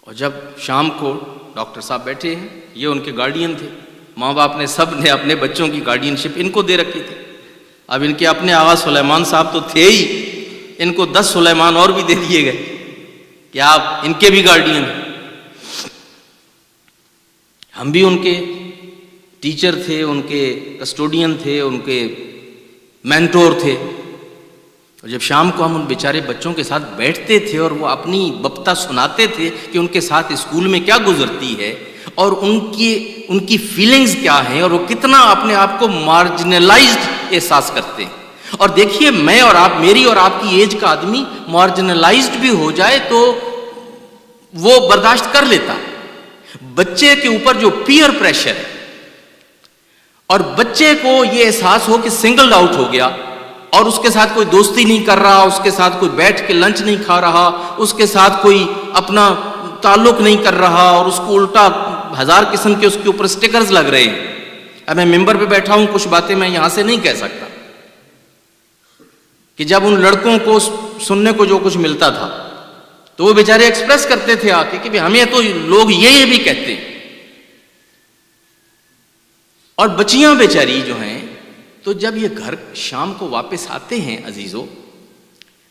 اور جب شام کو ڈاکٹر صاحب بیٹھے ہیں، یہ ان کے گارڈین تھے، ماں باپ نے سب نے اپنے بچوں کی گارڈین شپ ان کو دے رکھی تھی۔ اب ان کے اپنے آغا سلیمان صاحب تو تھے ہی، ان کو 10 سلیمان اور بھی دے دیے گئے کہ آپ ان کے بھی گارڈین ہیں۔ ہم بھی ان کے ٹیچر تھے، ان کے کسٹوڈین تھے، ان کے مینٹور تھے، اور جب شام کو ہم ان بیچارے بچوں کے ساتھ بیٹھتے تھے اور وہ اپنی بپتا سناتے تھے کہ ان کے ساتھ اسکول میں کیا گزرتی ہے اور ان کی فیلنگز کیا ہیں، اور وہ کتنا اپنے آپ کو مارجنلائزڈ احساس کرتے ہیں۔ اور دیکھیے، میں اور آپ، میری اور آپ کی ایج کا آدمی مارجنلائزڈ بھی ہو جائے تو وہ برداشت کر لیتا، بچے کے اوپر جو پیئر پریشر ہے، اور بچے کو یہ احساس ہو کہ سنگلڈ آؤٹ ہو گیا اور اس کے ساتھ کوئی دوستی نہیں کر رہا، اس کے ساتھ کوئی بیٹھ کے لنچ نہیں کھا رہا، اس کے ساتھ کوئی اپنا تعلق نہیں کر رہا، اور اس کو الٹا 1000 قسم کے اس کے اوپر سٹیکرز لگ رہے ہیں۔ اب میں ممبر پہ بیٹھا ہوں، کچھ باتیں میں یہاں سے نہیں کہہ سکتا کہ جب ان لڑکوں کو سننے کو جو کچھ ملتا تھا تو وہ بیچارے ایکسپریس کرتے تھے آ کے کہ ہمیں تو لوگ یہ بھی کہتے ہیں، اور بچیاں بیچاری جو ہیں، تو جب یہ گھر شام کو واپس آتے ہیں عزیزو،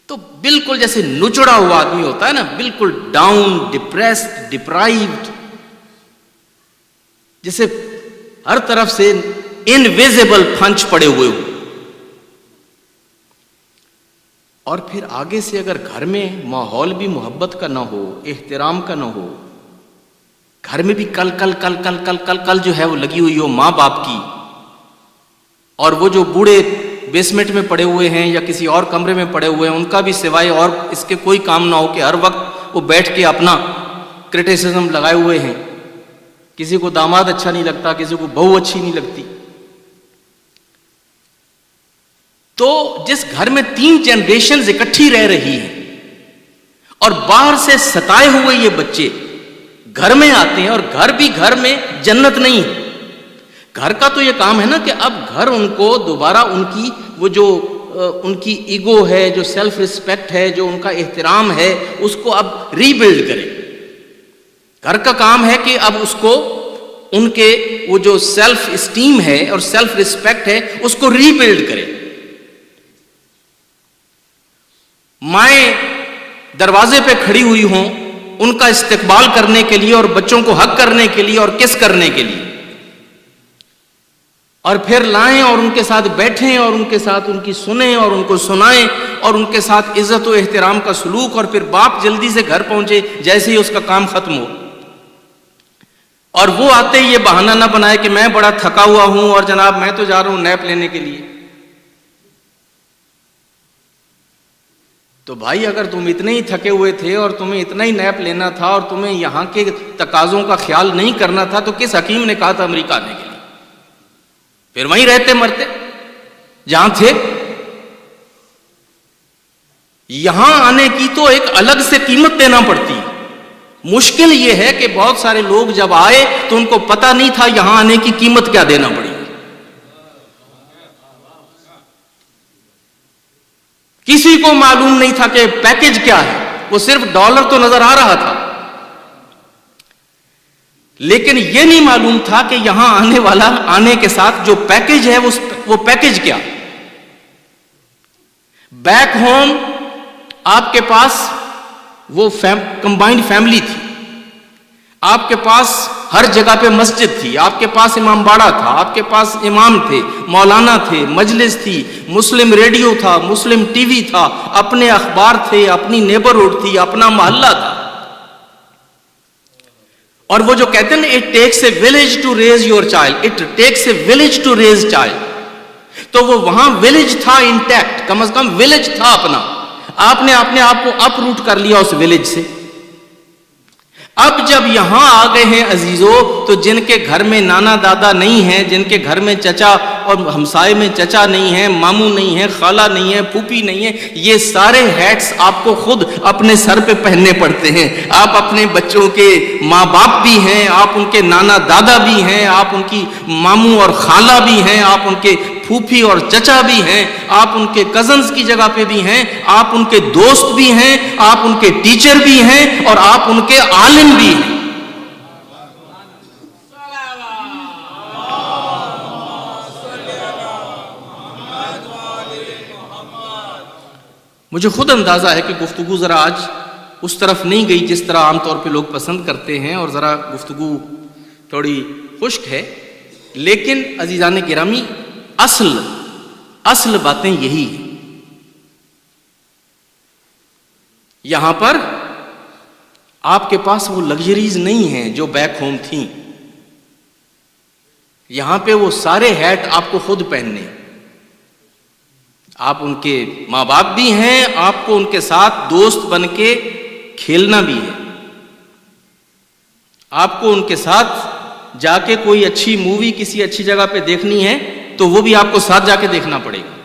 تو بالکل جیسے نچڑا ہوا آدمی ہوتا ہے نا، بالکل ڈاؤن، ڈپریسڈ، ڈپرائیوڈ، جیسے ہر طرف سے انویزیبل پھنچ پڑے ہوئے ہو۔ اور پھر آگے سے اگر گھر میں ماحول بھی محبت کا نہ ہو، احترام کا نہ ہو، گھر میں بھی کل کل کل کل کل کل کل جو ہے وہ لگی ہوئی ہو ماں باپ کی، اور وہ جو بوڑھے بیسمنٹ میں پڑے ہوئے ہیں یا کسی اور کمرے میں پڑے ہوئے ہیں، ان کا بھی سوائے اور اس کے کوئی کام نہ ہو کہ ہر وقت وہ بیٹھ کے اپنا کرٹیسزم لگائے ہوئے ہیں، کسی کو داماد اچھا نہیں لگتا، کسی کو بہو اچھی نہیں لگتی۔ تو جس گھر میں 3 جنریشنز اکٹھی رہ رہی ہیں اور باہر سے ستائے ہوئے یہ بچے گھر میں آتے ہیں، اور گھر بھی گھر میں جنت نہیں ہے۔ گھر کا تو یہ کام ہے نا کہ اب گھر ان کو دوبارہ ان کی وہ جو ان کی ایگو ہے، جو سیلف ریسپیکٹ ہے، جو ان کا احترام ہے، اس کو اب ری بلڈ کرے۔ گھر کا کام ہے کہ اب اس کو ان کے وہ جو سیلف اسٹیم ہے اور سیلف ریسپیکٹ ہے اس کو ری بلڈ کرے۔ مائیں دروازے پہ کھڑی ہوئی ہوں ان کا استقبال کرنے کے لیے، اور بچوں کو حگ کرنے کے لیے اور کس کرنے کے لیے، اور پھر لائیں اور ان کے ساتھ بیٹھیں اور ان کے ساتھ ان کی سنیں اور ان کو سنائیں اور ان کے ساتھ عزت و احترام کا سلوک، اور پھر باپ جلدی سے گھر پہنچے جیسے ہی اس کا کام ختم ہو، اور وہ آتے ہی یہ بہانہ نہ بنائے کہ میں بڑا تھکا ہوا ہوں اور جناب میں تو جا رہا ہوں نیپ لینے کے لیے۔ تو بھائی اگر تم اتنے ہی تھکے ہوئے تھے اور تمہیں اتنا ہی نیپ لینا تھا اور تمہیں یہاں کے تقاضوں کا خیال نہیں کرنا تھا، تو کس حکیم نے کہا تھا امریکہ آنے کے لیے؟ پھر وہیں رہتے مرتے جہاں تھے۔ یہاں آنے کی تو ایک الگ سے قیمت دینا پڑتی ہے۔ مشکل یہ ہے کہ بہت سارے لوگ جب آئے تو ان کو پتہ نہیں تھا یہاں آنے کی قیمت کیا دینا پڑی۔ کسی کو معلوم نہیں تھا کہ پیکج کیا ہے، وہ صرف ڈالر تو نظر آ رہا تھا، لیکن یہ نہیں معلوم تھا کہ یہاں آنے کے ساتھ جو پیکج ہے وہ پیکج کیا۔ بیک ہوم آپ کے پاس وہ کمبائنڈ فیملی تھی، آپ کے پاس ہر جگہ پہ مسجد تھی، آپ کے پاس امام باڑہ تھا، آپ کے پاس امام تھے، مولانا تھے، مجلس تھی، مسلم ریڈیو تھا، مسلم ٹی وی تھا، اپنے اخبار تھے، اپنی نیبرہڈ تھی، اپنا محلہ تھا۔ اور وہ جو کہتے ہیں نا it takes a village to raise your child, it takes a village to raise child, تو وہ وہاں ولیج تھا انٹیکٹ، کم از کم ولیج تھا اپنا۔ آپ نے اپنے آپ کو اپ روٹ کر لیا اس ولیج سے۔ اب جب یہاں آ گئے ہیں عزیزو، تو جن کے گھر میں نانا دادا نہیں ہیں، جن کے گھر میں چچا اور ہمسائے میں چچا نہیں ہے، ماموں نہیں ہے، خالہ نہیں ہے، پھوپھی نہیں ہے، یہ سارے ہیٹس آپ کو خود اپنے سر پہ پہننے پڑتے ہیں. آپ اپنے بچوں کے ماں باپ بھی ہیں، آپ ان کے نانا دادا بھی ہیں، آپ ان کی ماموں اور خالہ بھی ہیں، آپ ان کے پھوپھی اور چچا بھی ہیں، آپ ان کے کزنز کی جگہ پہ بھی ہیں، آپ ان کے دوست بھی ہیں، آپ ان کے ٹیچر بھی ہیں، اور آپ ان کے عالم بھی ہیں. مجھے خود اندازہ ہے کہ گفتگو ذرا آج اس طرف نہیں گئی جس طرح عام طور پہ لوگ پسند کرتے ہیں، اور ذرا گفتگو تھوڑی خشک ہے، لیکن عزیزان گرامی اصل باتیں یہی ہیں. یہاں پر آپ کے پاس وہ لگژریز نہیں ہیں جو بیک ہوم تھیں. یہاں پہ وہ سارے ہیٹ آپ کو خود پہننے. آپ ان کے ماں باپ بھی ہیں، آپ کو ان کے ساتھ دوست بن کے کھیلنا بھی ہے، آپ کو ان کے ساتھ جا کے کوئی اچھی مووی کسی اچھی جگہ پہ دیکھنی ہے تو وہ بھی آپ کو ساتھ جا کے دیکھنا پڑے گا.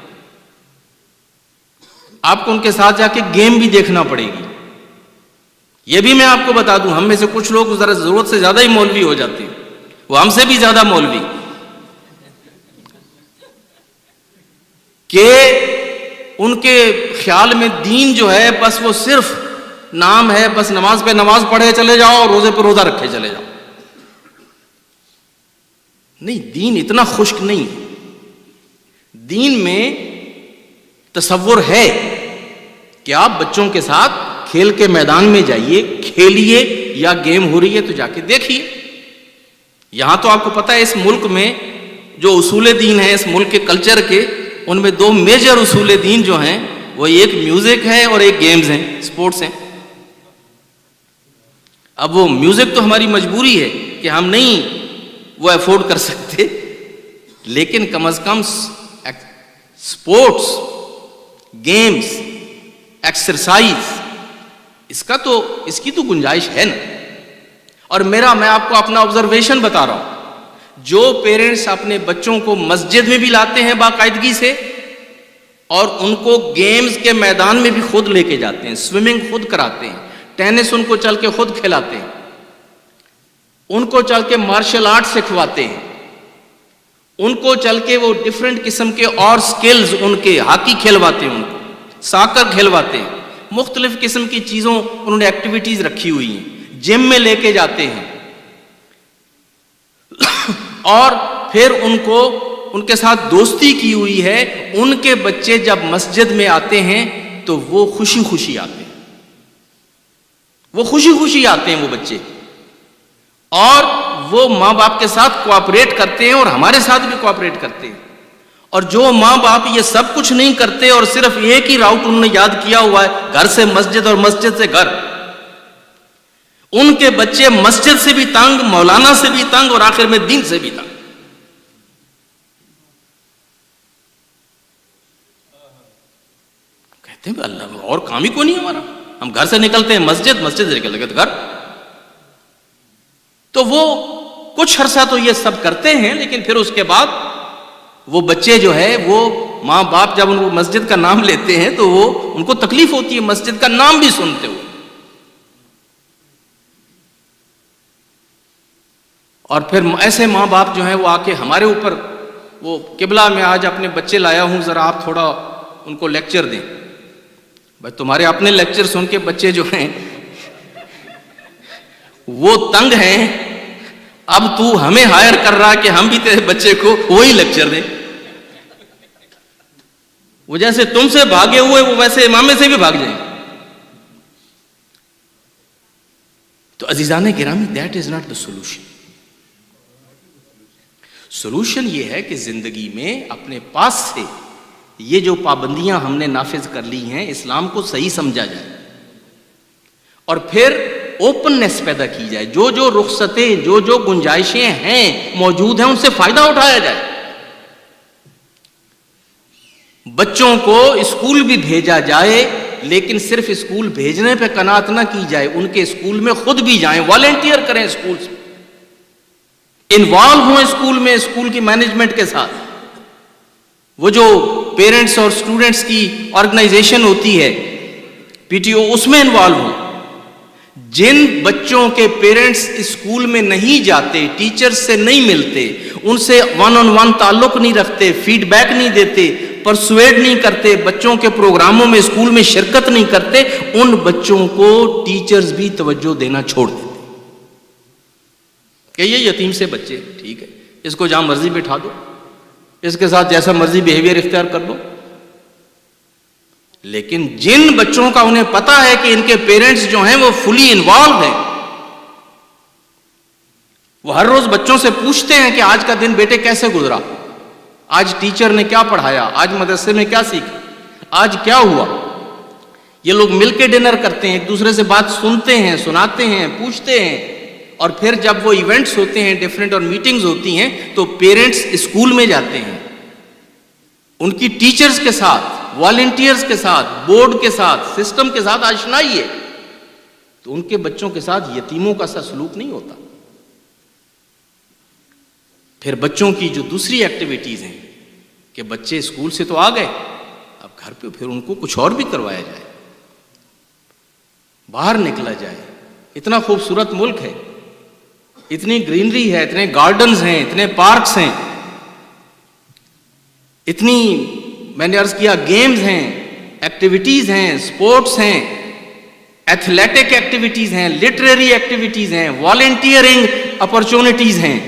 آپ کو ان کے ساتھ جا کے گیم بھی دیکھنا پڑے گی. یہ بھی میں آپ کو بتا دوں، ہم میں سے کچھ لوگ ذرا ضرورت سے زیادہ ہی مولوی ہو جاتے ہیں، وہ ہم سے بھی زیادہ مولوی، کہ ان کے خیال میں دین جو ہے بس وہ صرف نام ہے، بس نماز پہ نماز پڑھے چلے جاؤ اور روزے پہ روزہ رکھے چلے جاؤ. نہیں، دین اتنا خشک نہیں. دین میں تصور ہے کہ آپ بچوں کے ساتھ کھیل کے میدان میں جائیے، کھیلیے، یا گیم ہو رہی ہے تو جا کے دیکھیے. یہاں تو آپ کو پتہ ہے اس ملک میں جو اصول دین ہیں، اس ملک کے کلچر کے، ان میں دو میجر اصول دین جو ہیں وہ ایک میوزک ہے اور ایک گیمز ہیں، سپورٹس ہیں. اب وہ میوزک تو ہماری مجبوری ہے کہ ہم نہیں وہ افورڈ کر سکتے، لیکن کم از کم سپورٹس، گیمز، ایکسرسائز، اس کی تو گنجائش ہے نا. اور میں آپ کو اپنا آبزرویشن بتا رہا ہوں، جو پیرنٹس اپنے بچوں کو مسجد میں بھی لاتے ہیں باقاعدگی سے، اور ان کو گیمز کے میدان میں بھی خود لے کے جاتے ہیں، سوئمنگ خود کراتے ہیں، ٹینس ان کو چل کے خود کھلاتے ہیں، ان کو چل کے مارشل آرٹ سکھواتے ہیں، ان کو چل کے وہ ڈیفرنٹ قسم کے اور سکلز، ان کے ہاکی کھلواتے ہیں، ان کو ساکر کھلواتے ہیں، مختلف قسم کی چیزوں انہوں نے ایکٹیویٹیز رکھی ہوئی ہیں، جم میں لے کے جاتے ہیں. اور پھر ان کے ساتھ دوستی کی ہوئی ہے. ان کے بچے جب مسجد میں آتے ہیں تو وہ خوشی خوشی آتے ہیں، وہ خوشی خوشی آتے ہیں وہ بچے، اور وہ ماں باپ کے ساتھ کوآپریٹ کرتے ہیں اور ہمارے ساتھ بھی کوآپریٹ کرتے ہیں. اور جو ماں باپ یہ سب کچھ نہیں کرتے اور صرف ایک ہی راؤٹ انہوں نے یاد کیا ہوا ہے، گھر سے مسجد اور مسجد سے گھر، ان کے بچے مسجد سے بھی تنگ، مولانا سے بھی تنگ، اور آخر میں دین سے بھی تنگ. کہتے ہیں اللہ اور کام ہی کو نہیں ہمارا، ہم گھر سے نکلتے ہیں مسجد، مسجد سے نکلتے ہیں گھر. تو وہ کچھ عرصہ تو یہ سب کرتے ہیں، لیکن پھر اس کے بعد وہ بچے جو ہے، وہ ماں باپ جب ان کو مسجد کا نام لیتے ہیں تو وہ ان کو تکلیف ہوتی ہے مسجد کا نام بھی سنتے ہوئے. اور پھر ایسے ماں باپ جو ہیں وہ آ کے ہمارے اوپر، وہ قبلہ میں آج اپنے بچے لایا ہوں، ذرا آپ تھوڑا ان کو لیکچر دیں. بھائی تمہارے اپنے لیکچر سن کے بچے جو ہیں وہ تنگ ہیں، اب تو ہمیں ہائر کر رہا کہ ہم بھی تیرے بچے کو وہی لیکچر دیں. وہ جیسے تم سے بھاگے ہوئے وہ ویسے امامے سے بھی بھاگ جائیں. تو عزیزان گرامی، that is not the solution. Solution یہ ہے کہ زندگی میں اپنے پاس سے یہ جو پابندیاں ہم نے نافذ کر لی ہیں، اسلام کو صحیح سمجھا جائے، اور پھر اوپننیس پیدا کی جائے. جو جو رخصتیں، جو جو گنجائشیں ہیں، موجود ہیں، ان سے فائدہ اٹھایا جائے. بچوں کو اسکول بھی بھیجا جائے، لیکن صرف اسکول بھیجنے پہ قناعت نہ کی جائے، ان کے اسکول میں خود بھی جائیں، والنٹیئر کریں، اسکول سے انوالو ہوں، اسکول میں، اسکول کی مینجمنٹ کے ساتھ. وہ جو پیرنٹس اور اسٹوڈنٹس کی آرگنائزیشن ہوتی ہے پی ٹی او، اس میں انوالو ہوں. جن بچوں کے پیرنٹس اسکول میں نہیں جاتے، ٹیچرز سے نہیں ملتے، ان سے ون آن ون تعلق نہیں رکھتے، فیڈ بیک نہیں دیتے، پرسویڈ نہیں کرتے، بچوں کے پروگراموں میں اسکول میں شرکت نہیں کرتے، ان بچوں کو ٹیچرز بھی توجہ دینا چھوڑ دیتے کہ یہ یتیم سے بچے، ٹھیک ہے، اس کو جہاں مرضی بٹھا دو، اس کے ساتھ جیسا مرضی بیہیویئر اختیار کر دو. لیکن جن بچوں کا انہیں پتا ہے کہ ان کے پیرنٹس جو ہیں وہ فلی انوالو ہیں، وہ ہر روز بچوں سے پوچھتے ہیں کہ آج کا دن بیٹے کیسے گزرا، آج ٹیچر نے کیا پڑھایا، آج مدرسے میں کیا سیکھا، آج کیا ہوا. یہ لوگ مل کے ڈنر کرتے ہیں، ایک دوسرے سے بات سنتے ہیں، سناتے ہیں، پوچھتے ہیں. اور پھر جب وہ ایونٹس ہوتے ہیں ڈیفرنٹ اور میٹنگز ہوتی ہیں تو پیرنٹس اسکول میں جاتے ہیں، ان کی ٹیچرز کے ساتھ، والنٹیئرز کے ساتھ، بورڈ کے ساتھ، سسٹم کے ساتھ آشنائی ہے، تو ان کے بچوں کے ساتھ یتیموں کا سا سلوک نہیں ہوتا. پھر بچوں کی جو دوسری ایکٹیویٹیز ہیں کہ بچے اسکول سے تو آ گئے، اب گھر پہ پھر ان کو کچھ اور بھی کروایا جائے، باہر نکلا جائے. اتنا خوبصورت ملک ہے، اتنی گرینری ہے، اتنے گارڈنز ہیں، اتنے پارکس ہیں، اتنی میں نے عرض کیا گیمز ہیں، ایکٹیویٹیز ہیں، سپورٹس ہیں، ایتھلیٹک ایکٹیویٹیز ہیں، لٹریری ایکٹیویٹیز ہیں، والنٹیئرنگ اپرچونٹیز ہیں.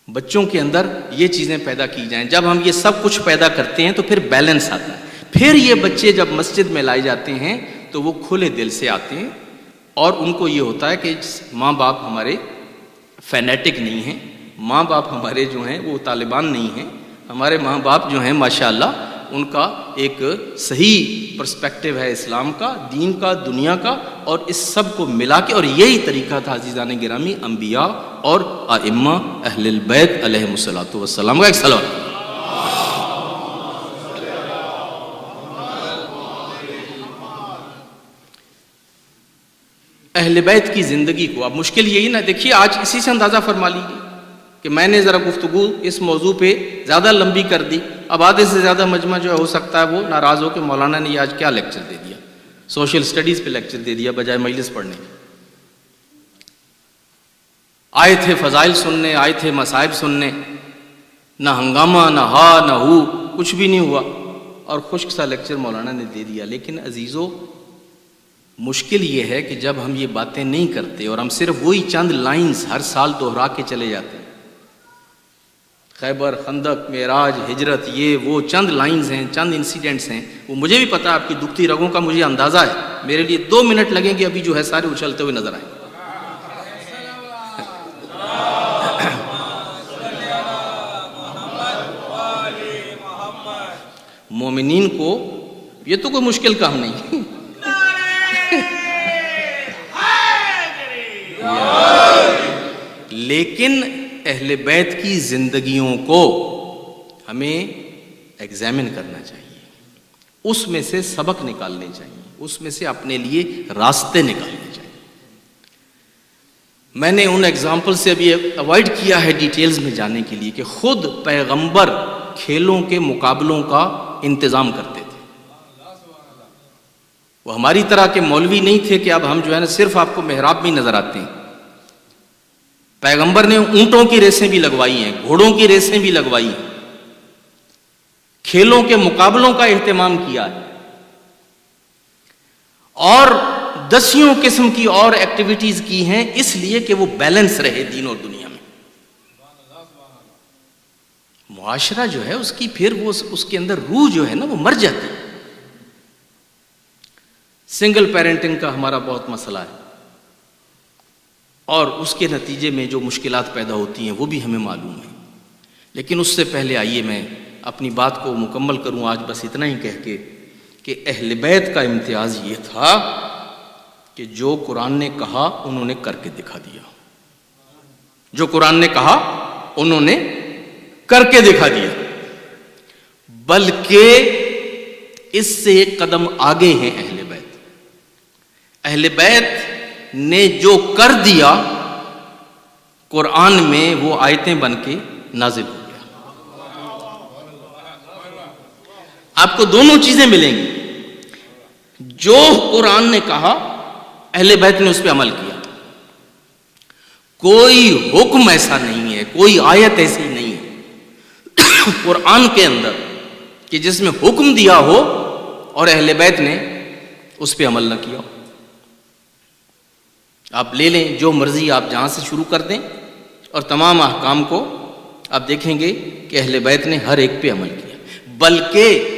بچوں کے اندر یہ چیزیں پیدا کی جائیں. جب ہم یہ سب کچھ پیدا کرتے ہیں تو پھر بیلنس آتا ہے. پھر یہ بچے جب مسجد میں لائے جاتے ہیں تو وہ کھلے دل سے آتے ہیں، اور ان کو یہ ہوتا ہے کہ ماں باپ ہمارے فینیٹک نہیں ہیں، ماں باپ ہمارے جو ہیں وہ طالبان نہیں ہیں، ہمارے ماں باپ جو ہیں ماشاءاللہ ان کا ایک صحیح پرسپیکٹو ہے اسلام کا، دین کا، دنیا کا، اور اس سب کو ملا کے. اور یہی طریقہ تھا عزیزان گرامی انبیاء اور ائمہ اہل البیت علیہم الصلوۃ والسلام کا. ایک صلوات. اہل بیت کی زندگی کو اب مشکل یہی نہ دیکھیے، آج اسی سے اندازہ فرما لیجیے کہ میں نے ذرا گفتگو اس موضوع پہ زیادہ لمبی کر دی. اب آدھے سے زیادہ مجمع جو ہو سکتا ہے وہ ناراض ہو کہ مولانا نے یہ آج کیا لیکچر دے دیا، سوشل سٹڈیز پہ لیکچر دے دیا بجائے مجلس پڑھنے کے. آئے تھے فضائل سننے، آئے تھے مصائب سننے، نہ ہنگامہ، نہ ہا نہ ہو، کچھ بھی نہیں ہوا، اور خشک سا لیکچر مولانا نے دے دیا. لیکن عزیزو، مشکل یہ ہے کہ جب ہم یہ باتیں نہیں کرتے اور ہم صرف وہی چند لائنز ہر سال دہرا کے چلے جاتے ہیں، خیبر، خندق، معراج، ہجرت، یہ وہ چند لائنز ہیں، چند انسیڈنٹس ہیں. وہ مجھے بھی پتا ہے، آپ کی دکھتی رگوں کا مجھے اندازہ ہے. میرے لیے 2 منٹ لگیں گے ابھی جو ہے سارے اچھلتے ہوئے نظر آئیں. مومنین کو یہ تو کوئی مشکل کام نہیں. لیکن اہل بیت کی زندگیوں کو ہمیں ایگزامن کرنا چاہیے، اس میں سے سبق نکالنے چاہیے، اس میں سے اپنے لیے راستے نکالنے چاہیے. میں نے ان ایگزامپل سے ابھی اوائڈ کیا ہے ڈیٹیلز میں جانے کے لیے کہ خود پیغمبر کھیلوں کے مقابلوں کا انتظام کرتے تھے. وہ ہماری طرح کے مولوی نہیں تھے کہ اب ہم جو ہے نا صرف آپ کو محراب میں نظر آتے ہیں. پیغمبر نے اونٹوں کی ریسیں بھی لگوائی ہیں، گھوڑوں کی ریسیں بھی لگوائی ہیں، کھیلوں کے مقابلوں کا اہتمام کیا ہے، اور 10 قسم کی اور ایکٹیویٹیز کی ہیں، اس لیے کہ وہ بیلنس رہے دین اور دنیا میں. معاشرہ جو ہے اس کی پھر وہ اس کے اندر روح جو ہے نا وہ مر جاتی ہے. سنگل پیرنٹنگ کا ہمارا بہت مسئلہ ہے، اور اس کے نتیجے میں جو مشکلات پیدا ہوتی ہیں وہ بھی ہمیں معلوم ہے. لیکن اس سے پہلے آئیے میں اپنی بات کو مکمل کروں آج بس اتنا ہی کہہ کے کہ اہل بیت کا امتیاز یہ تھا کہ جو قرآن نے کہا انہوں نے کر کے دکھا دیا. جو قرآن نے کہا انہوں نے کر کے دکھا دیا، بلکہ اس سے ایک قدم آگے ہیں اہل بیت. اہل بیت نے جو کر دیا قرآن میں وہ آیتیں بن کے نازل ہو گیا. آپ کو دونوں چیزیں ملیں گی۔ جو قرآن نے کہا اہل بیت نے اس پہ عمل کیا، کوئی حکم ایسا نہیں ہے، کوئی آیت ایسی نہیں ہے قرآن کے اندر کہ جس میں حکم دیا ہو اور اہل بیت نے اس پہ عمل نہ کیا ہو۔ آپ لے لیں جو مرضی، آپ جہاں سے شروع کر دیں، اور تمام احکام کو آپ دیکھیں گے کہ اہل بیت نے ہر ایک پہ عمل کیا، بلکہ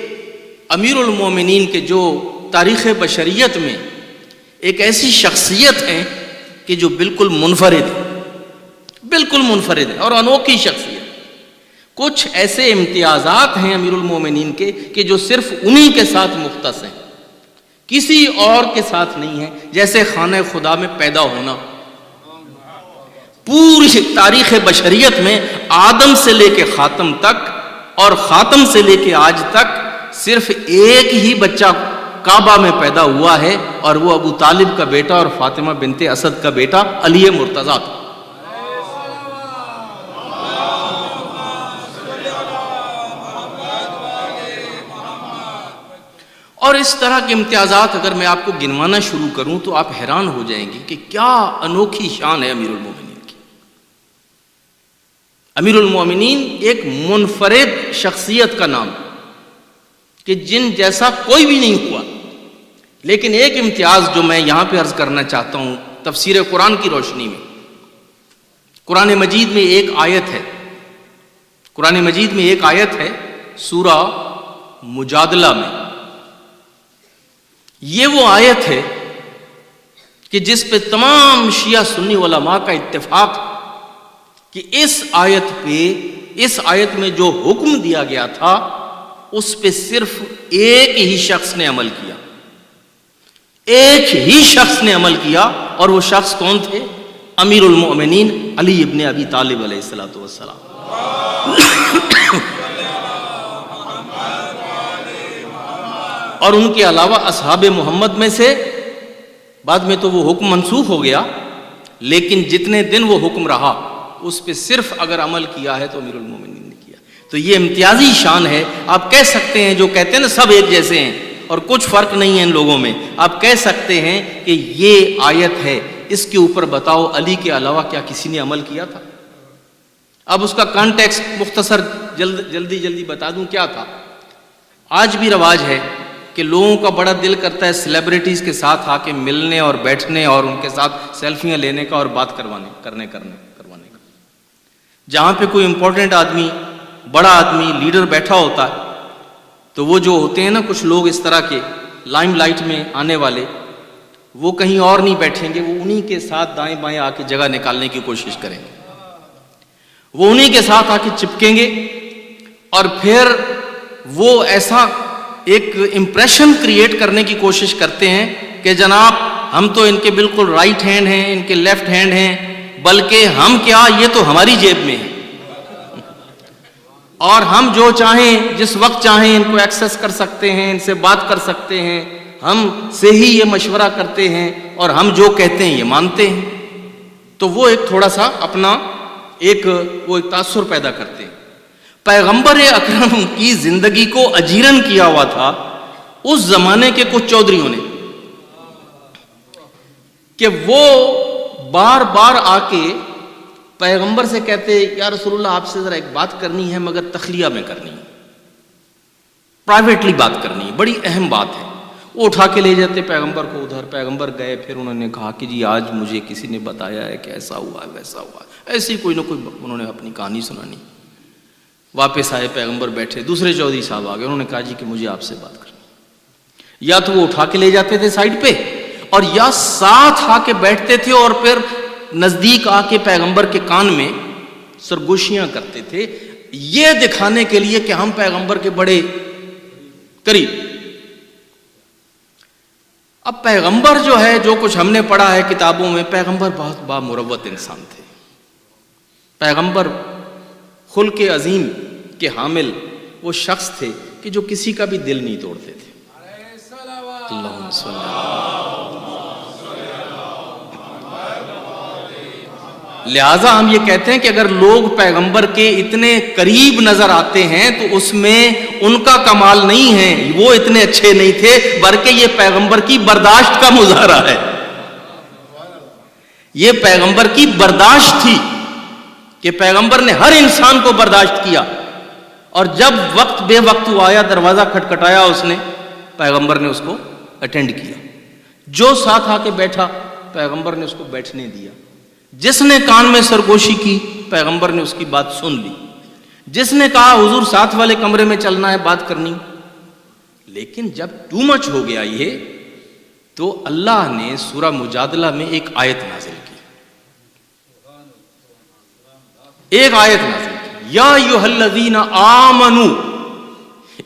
امیر المومنین کے جو تاریخ بشریت میں ایک ایسی شخصیت ہے کہ جو بالکل منفرد ہے، بالکل منفرد ہے اور انوکھی شخصیت۔ کچھ ایسے امتیازات ہیں امیر المومنین کے کہ جو صرف انہی کے ساتھ مختص ہیں، کسی اور کے ساتھ نہیں ہے، جیسے خانہ خدا میں پیدا ہونا۔ پوری تاریخ بشریت میں آدم سے لے کے خاتم تک اور خاتم سے لے کے آج تک صرف ایک ہی بچہ کعبہ میں پیدا ہوا ہے، اور وہ ابو طالب کا بیٹا اور فاطمہ بنت اسد کا بیٹا علی مرتضیٰ تھا۔ اور اس طرح کے امتیازات اگر میں آپ کو گنوانا شروع کروں تو آپ حیران ہو جائیں گے کہ کیا انوکھی شان ہے امیر المومنین کی۔ امیر المومنین ایک منفرد شخصیت کا نام کہ جن جیسا کوئی بھی نہیں ہوا۔ لیکن ایک امتیاز جو میں یہاں پہ عرض کرنا چاہتا ہوں تفسیر قرآن کی روشنی میں، قرآن مجید میں ایک آیت ہے، قرآن مجید میں ایک آیت ہے سورہ مجادلہ میں، یہ وہ آیت ہے کہ جس پہ تمام شیعہ سنی علماء کا اتفاق کہ اس آیت میں جو حکم دیا گیا تھا اس پہ صرف ایک ہی شخص نے عمل کیا، ایک ہی شخص نے عمل کیا، اور وہ شخص کون تھے؟ امیر المؤمنین علی ابن ابی طالب علیہ الصلوۃ والسلام۔ اور ان کے علاوہ اصحاب محمد میں سے بعد میں تو وہ حکم منسوخ ہو گیا، لیکن جتنے دن وہ حکم رہا اس پہ صرف اگر عمل کیا ہے تو امیر المومنین نے کیا۔ تو یہ امتیازی شان ہے۔ آپ کہہ سکتے ہیں، جو کہتے ہیں نا سب ایک جیسے ہیں اور کچھ فرق نہیں ہے ان لوگوں میں، آپ کہہ سکتے ہیں کہ یہ آیت ہے، اس کے اوپر بتاؤ علی کے علاوہ کیا کسی نے عمل کیا تھا؟ اب اس کا کانٹیکسٹ مختصر جلدی بتا دوں کیا تھا۔ آج بھی رواج ہے کہ لوگوں کا بڑا دل کرتا ہے سیلیبریٹیز کے ساتھ آ کے ملنے اور بیٹھنے اور ان کے ساتھ سیلفیاں لینے کا اور بات کروانے کا۔ جہاں پہ کوئی امپورٹنٹ آدمی، بڑا آدمی، لیڈر بیٹھا ہوتا ہے تو وہ جو ہوتے ہیں نا کچھ لوگ اس طرح کے لائم لائٹ میں آنے والے، وہ کہیں اور نہیں بیٹھیں گے، وہ انہی کے ساتھ دائیں بائیں آ کے جگہ نکالنے کی کوشش کریں گے، وہ انہی کے ساتھ آ کے چپکیں گے، اور پھر وہ ایسا ایک امپریشن کریٹ کرنے کی کوشش کرتے ہیں کہ جناب ہم تو ان کے بالکل رائٹ ہینڈ ہیں، ان کے لیفٹ ہینڈ ہیں، بلکہ ہم کیا، یہ تو ہماری جیب میں ہے، اور ہم جو چاہیں جس وقت چاہیں ان کو ایکسس کر سکتے ہیں، ان سے بات کر سکتے ہیں، ہم سے ہی یہ مشورہ کرتے ہیں اور ہم جو کہتے ہیں یہ مانتے ہیں۔ تو وہ ایک تھوڑا سا اپنا ایک تاثر پیدا کرتے ہیں۔ پیغمبر اکرم کی زندگی کو اجیرن کیا ہوا تھا اس زمانے کے کچھ چودھریوں نے کہ وہ بار بار آ کے پیغمبر سے کہتے یا رسول اللہ آپ سے ذرا ایک بات کرنی ہے، مگر تخلیہ میں کرنی ہے، پرائیویٹلی بات کرنی ہے، بڑی اہم بات ہے۔ وہ اٹھا کے لے جاتے پیغمبر کو ادھر، پیغمبر گئے، پھر انہوں نے کہا کہ جی آج مجھے کسی نے بتایا ہے کہ ایسا ہوا ہے ویسا ہوا ہے، ایسی کوئی نہ کوئی انہوں نے اپنی کہانی سنانی۔ واپس آئے، پیغمبر بیٹھے، دوسرے چودھری صاحب آ گئے، انہوں نے کہا جی کہ مجھے آپ سے بات کرنی۔ یا تو وہ اٹھا کے لے جاتے تھے سائڈ پہ، اور یا ساتھ آ کے بیٹھتے تھے اور پھر نزدیک آ کے پیغمبر کے کان میں سرگوشیاں کرتے تھے، یہ دکھانے کے لیے کہ ہم پیغمبر کے بڑے قریب۔ اب پیغمبر جو ہے، جو کچھ ہم نے پڑھا ہے کتابوں میں، پیغمبر بہت بامروت انسان تھے، پیغمبر خلق عظیم کے حامل وہ شخص تھے کہ جو کسی کا بھی دل نہیں توڑتے تھے۔ اللہم صلی اللہ لہٰذا ہم یہ کہتے ہیں کہ اگر لوگ پیغمبر کے اتنے قریب نظر آتے ہیں تو اس میں ان کا کمال نہیں ہے، وہ اتنے اچھے نہیں تھے، بلکہ یہ پیغمبر کی برداشت کا مظاہرہ ہے. یہ پیغمبر کی برداشت تھی کہ پیغمبر نے ہر انسان کو برداشت کیا، اور جب وقت بے وقت وہ آیا، دروازہ کھٹکھٹایا، اس نے، پیغمبر نے اس کو اٹینڈ کیا. جو ساتھ آ کے بیٹھا پیغمبر نے اس کو بیٹھنے دیا. جس نے کان میں سرگوشی کی پیغمبر نے اس کی بات سن لی. جس نے کہا حضور ساتھ والے کمرے میں چلنا ہے، بات کرنی. لیکن جب ٹو مچ ہو گیا یہ، تو اللہ نے سورہ مجادلہ میں ایک آیت نازل کی. ایک آیت نازل کی، یا ایھا الذین آمنوا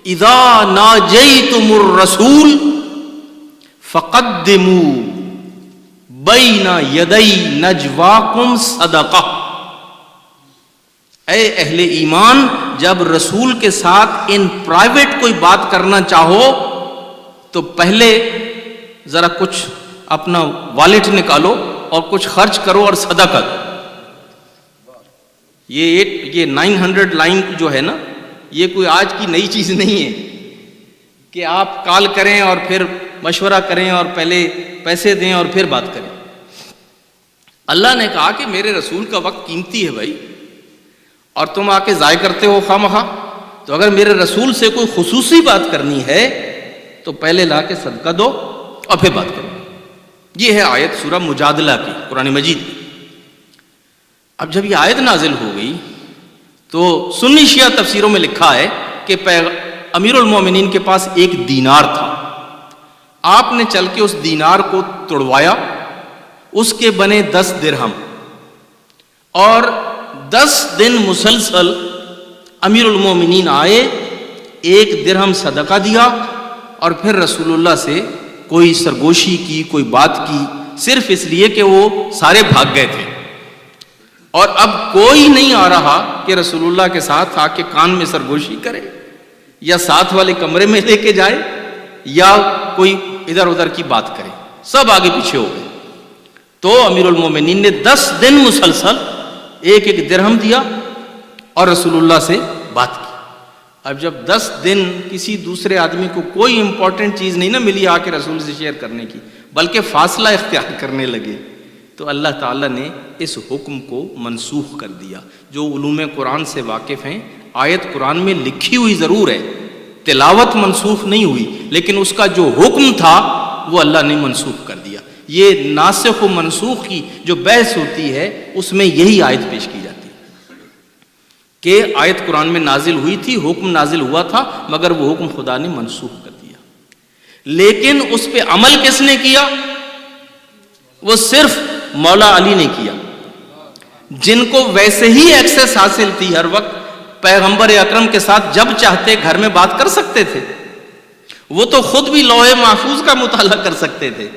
اذا ناجیتم الرسول فقدموا بین یدی نجواکم صدقہ. اے اہل ایمان، جب رسول کے ساتھ ان پرائیویٹ کوئی بات کرنا چاہو تو پہلے ذرا کچھ اپنا والیٹ نکالو اور کچھ خرچ کرو اور صدقہ دو. یہ 900 لائن جو ہے نا، یہ کوئی آج کی نئی چیز نہیں ہے کہ آپ کال کریں اور پھر مشورہ کریں اور پہلے پیسے دیں اور پھر بات کریں. اللہ نے کہا کہ میرے رسول کا وقت قیمتی ہے بھائی، اور تم آ کے ضائع کرتے ہو خواہ مخواہ. تو اگر میرے رسول سے کوئی خصوصی بات کرنی ہے تو پہلے لا کے صدقہ دو اور پھر بات کرو. یہ ہے آیت سورہ مجادلہ کی، قرآن مجید کی. اب جب یہ آیت نازل ہو گئی تو سنی شیعہ تفسیروں میں لکھا ہے کہ امیر المومنین کے پاس ایک دینار تھا. آپ نے چل کے اس دینار کو توڑوایا، اس کے بنے 10 درہم، اور 10 دن مسلسل امیر المومنین آئے، 1 درہم صدقہ دیا، اور پھر رسول اللہ سے کوئی سرگوشی کی، کوئی بات کی، صرف اس لیے کہ وہ سارے بھاگ گئے تھے. اور اب کوئی نہیں آ رہا کہ رسول اللہ کے ساتھ آ کے کان میں سرگوشی کرے، یا ساتھ والے کمرے میں لے کے جائے، یا کوئی ادھر ادھر کی بات کرے. سب آگے پیچھے ہو گئے. تو امیر المومنین نے 10 دن مسلسل 1 درہم دیا اور رسول اللہ سے بات کی. اب جب 10 دن کسی دوسرے آدمی کو کوئی امپورٹنٹ چیز نہیں نہ ملی آ کے رسول سے شیئر کرنے کی، بلکہ فاصلہ اختیار کرنے لگے، تو اللہ تعالیٰ نے اس حکم کو منسوخ کر دیا. جو علوم قرآن سے واقف ہیں، آیت قرآن میں لکھی ہوئی ضرور ہے، تلاوت منسوخ نہیں ہوئی، لیکن اس کا جو حکم تھا وہ اللہ نے منسوخ کر دیا. یہ ناسخ و منسوخ کی جو بحث ہوتی ہے اس میں یہی آیت پیش کی جاتی ہے کہ آیت قرآن میں نازل ہوئی تھی، حکم نازل ہوا تھا، مگر وہ حکم خدا نے منسوخ کر دیا. لیکن اس پہ عمل کس نے کیا؟ وہ صرف مولا علی نے کیا، جن کو ویسے ہی ایکسس حاصل تھی، ہر وقت پیغمبر اکرم کے ساتھ جب چاہتے گھر میں بات کر سکتے تھے. وہ تو خود بھی لوح محفوظ کا مطالعہ کر سکتے تھے.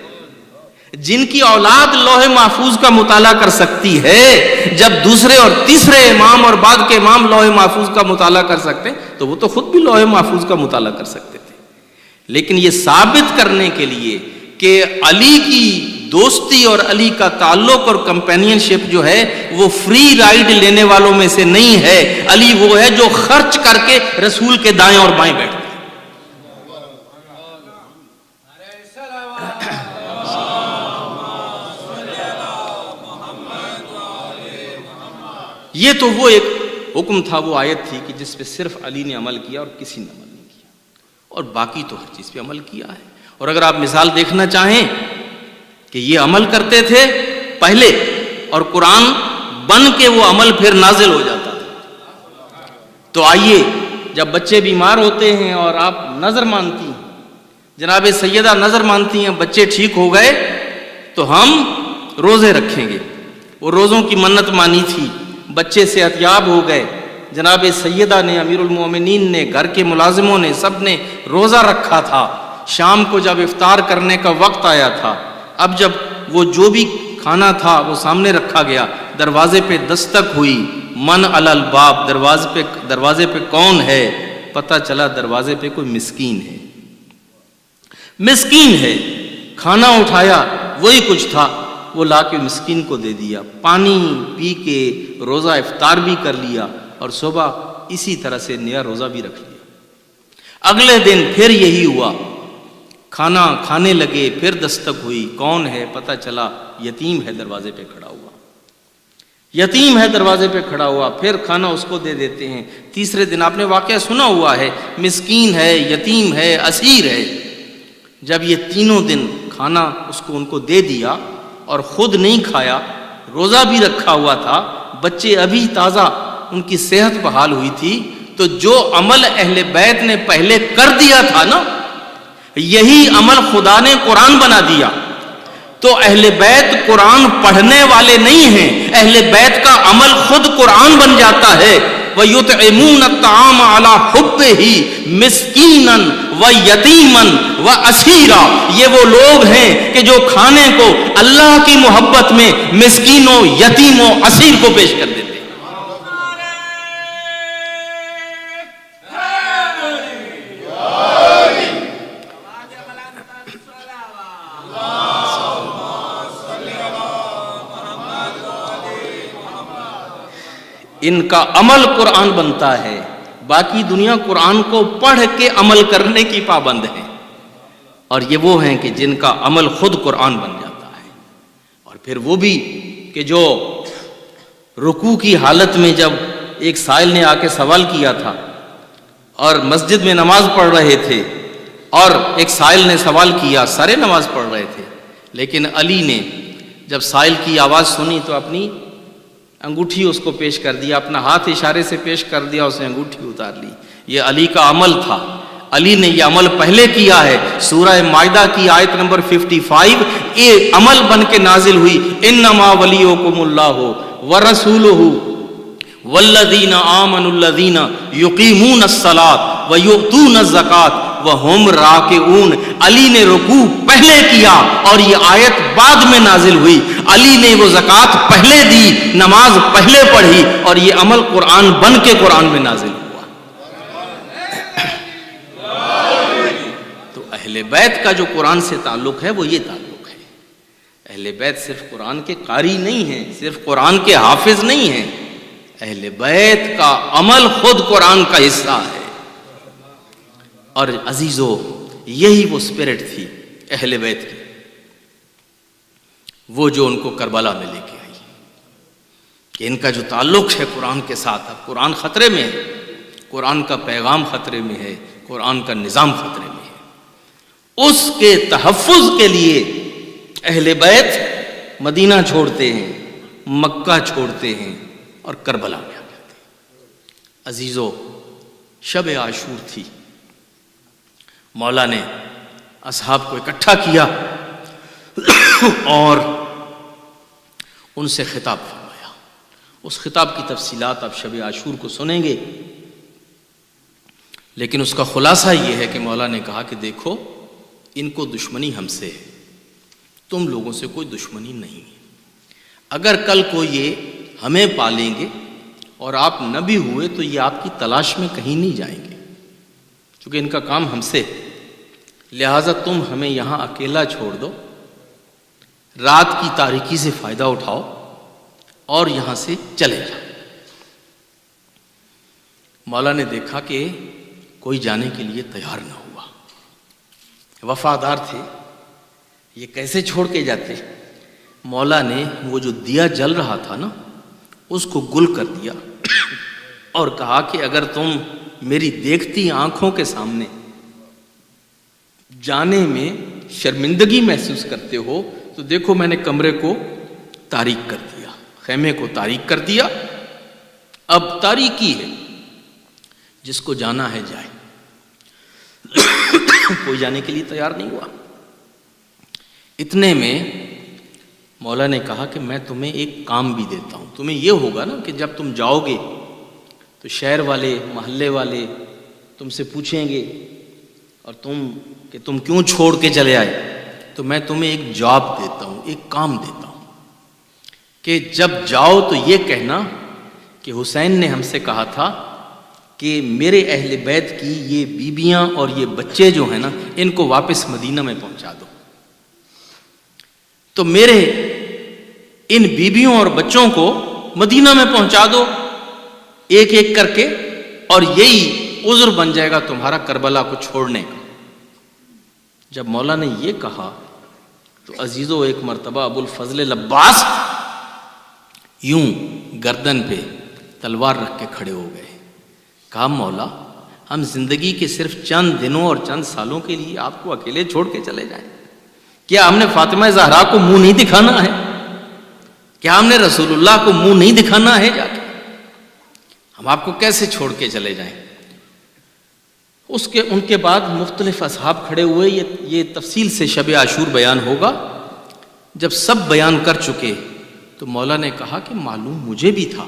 جن کی اولاد لوح محفوظ کا مطالعہ کر سکتی ہے، جب دوسرے اور تیسرے امام اور بعد کے امام لوح محفوظ کا مطالعہ کر سکتے تو وہ تو خود بھی لوح محفوظ کا مطالعہ کر سکتے تھے. لیکن یہ ثابت کرنے کے لیے کہ علی کی دوستی اور علی کا تعلق اور کمپینین شپ جو ہے وہ فری رائڈ لینے والوں میں سے نہیں ہے. علی وہ ہے جو خرچ کر کے رسول کے دائیں اور بائیں بیٹھتے. یہ تو وہ ایک حکم تھا، وہ آیت تھی کہ جس پہ صرف علی نے عمل کیا اور کسی نے عمل نہیں کیا، اور باقی تو ہر چیز پہ عمل کیا ہے. اور اگر آپ مثال دیکھنا چاہیں کہ یہ عمل کرتے تھے پہلے اور قرآن بن کے وہ عمل پھر نازل ہو جاتا تھا، تو آئیے جب بچے بیمار ہوتے ہیں اور آپ نظر مانتی ہیں، جناب سیدہ نظر مانتی ہیں، بچے ٹھیک ہو گئے تو ہم روزے رکھیں گے. وہ روزوں کی منت مانی تھی، بچے صحت یاب ہو گئے، جناب سیدہ نے، امیر المومنین نے، گھر کے ملازموں نے، سب نے روزہ رکھا تھا. شام کو جب افطار کرنے کا وقت آیا تھا، اب جب وہ جو بھی کھانا تھا وہ سامنے رکھا گیا، دروازے پہ دستک ہوئی، من علی الباب، دروازے پہ کون ہے؟ پتہ چلا دروازے پہ کوئی مسکین ہے. مسکین ہے. کھانا اٹھایا، وہی کچھ تھا، وہ لا کے مسکین کو دے دیا، پانی پی کے روزہ افطار بھی کر لیا اور صبح اسی طرح سے نیا روزہ بھی رکھ لیا۔ اگلے دن پھر یہی ہوا، کھانا کھانے لگے، پھر دستک ہوئی، کون ہے؟ پتہ چلا یتیم ہے دروازے پہ کھڑا ہوا، یتیم ہے دروازے پہ کھڑا ہوا، پھر کھانا اس کو دے دیتے ہیں۔ تیسرے دن آپ نے واقعہ سنا ہوا ہے، مسکین ہے، یتیم ہے، اسیر ہے۔ جب یہ تینوں دن کھانا اس کو ان کو دے دیا اور خود نہیں کھایا، روزہ بھی رکھا ہوا تھا، بچے ابھی تازہ، ان کی صحت بحال ہوئی تھی، تو جو عمل اہل بیت نے پہلے کر دیا تھا نا، یہی عمل خدا نے قرآن بنا دیا۔ تو اہل بیت قرآن پڑھنے والے نہیں ہیں، اہل بیت کا عمل خود قرآن بن جاتا ہے۔ وَيُطْعِمُونَ الطَّعَامَ عَلَىٰ حُبِّهِ مِسْكِينًا وَيَتِيمًا وَأَسِيرًا، یہ وہ لوگ ہیں کہ جو کھانے کو اللہ کی محبت میں مسکینوں، یتیموں، اسیر کو پیش کر دیتے ہیں۔ ان کا عمل قرآن بنتا ہے، باقی دنیا قرآن کو پڑھ کے عمل کرنے کی پابند ہے، اور یہ وہ ہیں کہ جن کا عمل خود قرآن بن جاتا ہے۔ اور پھر وہ بھی کہ جو رکوع کی حالت میں جب ایک سائل نے آ کے سوال کیا تھا اور مسجد میں نماز پڑھ رہے تھے، اور ایک سائل نے سوال کیا، سارے نماز پڑھ رہے تھے، لیکن علی نے جب سائل کی آواز سنی تو اپنی انگوٹھی اس کو پیش کر دیا، اپنا ہاتھ اشارے سے پیش کر دیا، اس نے انگوٹھی اتار لی۔ یہ علی کا عمل تھا، علی نے یہ عمل پہلے کیا ہے۔ سورہ مائدہ کی آیت نمبر 55 یہ عمل بن کے نازل ہوئی، انما ولیکم اللہ ورسولہ والذین آمنوا الذین یقیمون الصلاۃ ویؤتون الزکاۃ وہم راکعون۔ علی نے رکوع پہلے کیا اور یہ آیت بعد میں نازل ہوئی۔ علی نے وہ زکوٰۃ پہلے دی، نماز پہلے پڑھی، اور یہ عمل قرآن بن کے قرآن میں نازل ہوا۔ تو اہل بیت کا جو قرآن سے تعلق ہے وہ یہ تعلق ہے۔ اہل بیت صرف قرآن کے قاری نہیں ہیں، صرف قرآن کے حافظ نہیں ہیں، اہل بیت کا عمل خود قرآن کا حصہ ہے۔ اور عزیزو، یہی وہ اسپرٹ تھی اہل بیت کی، وہ جو ان کو کربلا میں لے کے آئی، کہ ان کا جو تعلق ہے قرآن کے ساتھ، اب قرآن خطرے میں ہے، قرآن کا پیغام خطرے میں ہے، قرآن کا نظام خطرے میں ہے، اس کے تحفظ کے لیے اہل بیت مدینہ چھوڑتے ہیں، مکہ چھوڑتے ہیں اور کربلا میں آ جاتے ہیں۔ عزیزو، شب عاشور تھی، مولا نے اصحاب کو اکٹھا کیا اور ان سے خطاب فرمایا۔ اس خطاب کی تفصیلات آپ شب عاشور کو سنیں گے، لیکن اس کا خلاصہ یہ ہے کہ مولا نے کہا کہ دیکھو، ان کو دشمنی ہم سے ہے، تم لوگوں سے کوئی دشمنی نہیں ہے۔ اگر کل کو یہ ہمیں پالیں گے اور آپ نہ بھی ہوئے تو یہ آپ کی تلاش میں کہیں نہیں جائیں گے، چونکہ ان کا کام ہم سے، لہٰذا تم ہمیں یہاں اکیلا چھوڑ دو، رات کی تاریکی سے فائدہ اٹھاؤ اور یہاں سے چلے جاؤ۔ مولا نے دیکھا کہ کوئی جانے کے لیے تیار نہ ہوا، وفادار تھے، یہ کیسے چھوڑ کے جاتے؟ مولا نے وہ جو دیا جل رہا تھا نا، اس کو گل کر دیا اور کہا کہ اگر تم میری دیکھتی آنکھوں کے سامنے جانے میں شرمندگی محسوس کرتے ہو تو دیکھو، میں نے کمرے کو تاریک کر دیا، خیمے کو تاریک کر دیا، اب تاریکی ہے، جس کو جانا ہے جائے۔ کوئی جانے کے لیے تیار نہیں ہوا۔ اتنے میں مولا نے کہا کہ میں تمہیں ایک کام بھی دیتا ہوں، تمہیں یہ ہوگا نا کہ جب تم جاؤ گے تو شہر والے، محلے والے تم سے پوچھیں گے اور کہ تم کیوں چھوڑ کے چلے آئے، تو میں تمہیں ایک جاب دیتا ہوں، ایک کام دیتا ہوں کہ جب جاؤ تو یہ کہنا کہ حسین نے ہم سے کہا تھا کہ میرے اہل بیت کی یہ بیبیاں اور یہ بچے جو ہیں نا، ان کو واپس مدینہ میں پہنچا دو۔ تو میرے ان بیویوں اور بچوں کو مدینہ میں پہنچا دو ایک ایک کر کے، اور یہی عذر بن جائے گا تمہارا کربلا کو چھوڑنے کا۔ جب مولا نے یہ کہا تو عزیزو ایک مرتبہ ابو الفضل العباس یوں گردن پہ تلوار رکھ کے کھڑے ہو گئے۔ کہا مولا، ہم زندگی کے صرف چند دنوں اور چند سالوں کے لیے آپ کو اکیلے چھوڑ کے چلے جائیں؟ کیا ہم نے فاطمہ زہرا کو منہ نہیں دکھانا ہے؟ کیا ہم نے رسول اللہ کو منہ نہیں دکھانا ہے؟ جا کے ہم آپ کو کیسے چھوڑ کے چلے جائیں؟ ان کے بعد مختلف اصحاب کھڑے ہوئے، یہ تفصیل سے شب عاشور بیان ہوگا۔ جب سب بیان کر چکے تو مولا نے کہا کہ معلوم مجھے بھی تھا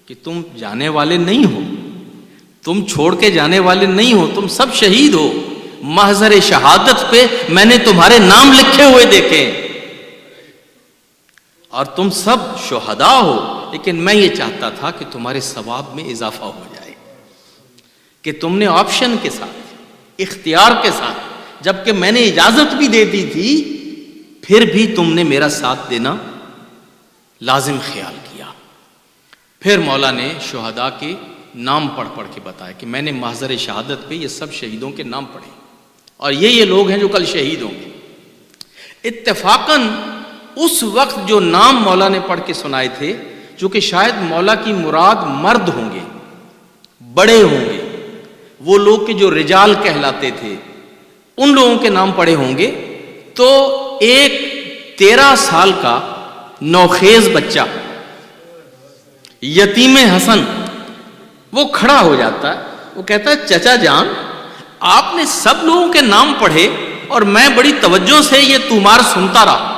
کہ تم جانے والے نہیں ہو، تم چھوڑ کے جانے والے نہیں ہو، تم سب شہید ہو۔ محضر شہادت پہ میں نے تمہارے نام لکھے ہوئے دیکھے اور تم سب شہداء ہو، لیکن میں یہ چاہتا تھا کہ تمہارے ثواب میں اضافہ ہو جائے، کہ تم نے آپشن کے ساتھ، اختیار کے ساتھ، جبکہ میں نے اجازت بھی دے دی تھی، پھر بھی تم نے میرا ساتھ دینا لازم خیال کیا۔ پھر مولا نے شہداء کے نام پڑھ پڑھ کے بتایا کہ میں نے محضر شہادت پہ یہ سب شہیدوں کے نام پڑھے، اور یہ لوگ ہیں جو کل شہید ہوں گے۔ اتفاقاً اس وقت جو نام مولا نے پڑھ کے سنائے تھے، جو کہ شاید مولا کی مراد مرد ہوں گے، بڑے ہوں گے، وہ لوگ کے جو رجال کہلاتے تھے، ان لوگوں کے نام پڑھے ہوں گے، تو ایک 13 سال کا نوخیز بچہ یتیم حسن وہ کھڑا ہو جاتا ہے، وہ کہتا ہے چچا جان، آپ نے سب لوگوں کے نام پڑھے اور میں بڑی توجہ سے یہ تمہار سنتا رہا،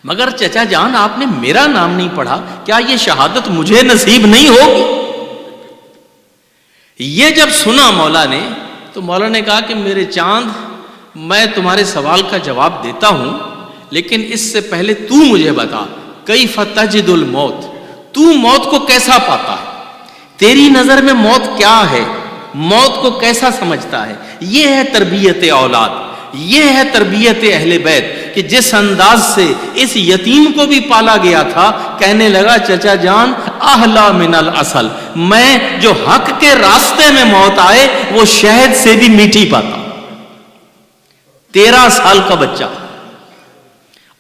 مگر چچا جان آپ نے میرا نام نہیں پڑھا، کیا یہ شہادت مجھے نصیب نہیں ہوگی؟ یہ جب سنا مولا نے تو مولا نے کہا کہ میرے چاند، میں تمہارے سوال کا جواب دیتا ہوں، لیکن اس سے پہلے تو مجھے بتا، کیف تجد الموت، تو موت کو کیسا پاتا ہے؟ تیری نظر میں موت کیا ہے؟ موت کو کیسا سمجھتا ہے؟ یہ ہے تربیت اولاد، یہ ہے تربیت اہل بیت، کہ جس انداز سے اس یتیم کو بھی پالا گیا تھا، کہنے لگا چچا جان احلا من العسل، میں جو حق کے راستے میں موت آئے وہ شہد سے بھی میٹھی پاتا۔ 13 سال کا بچہ،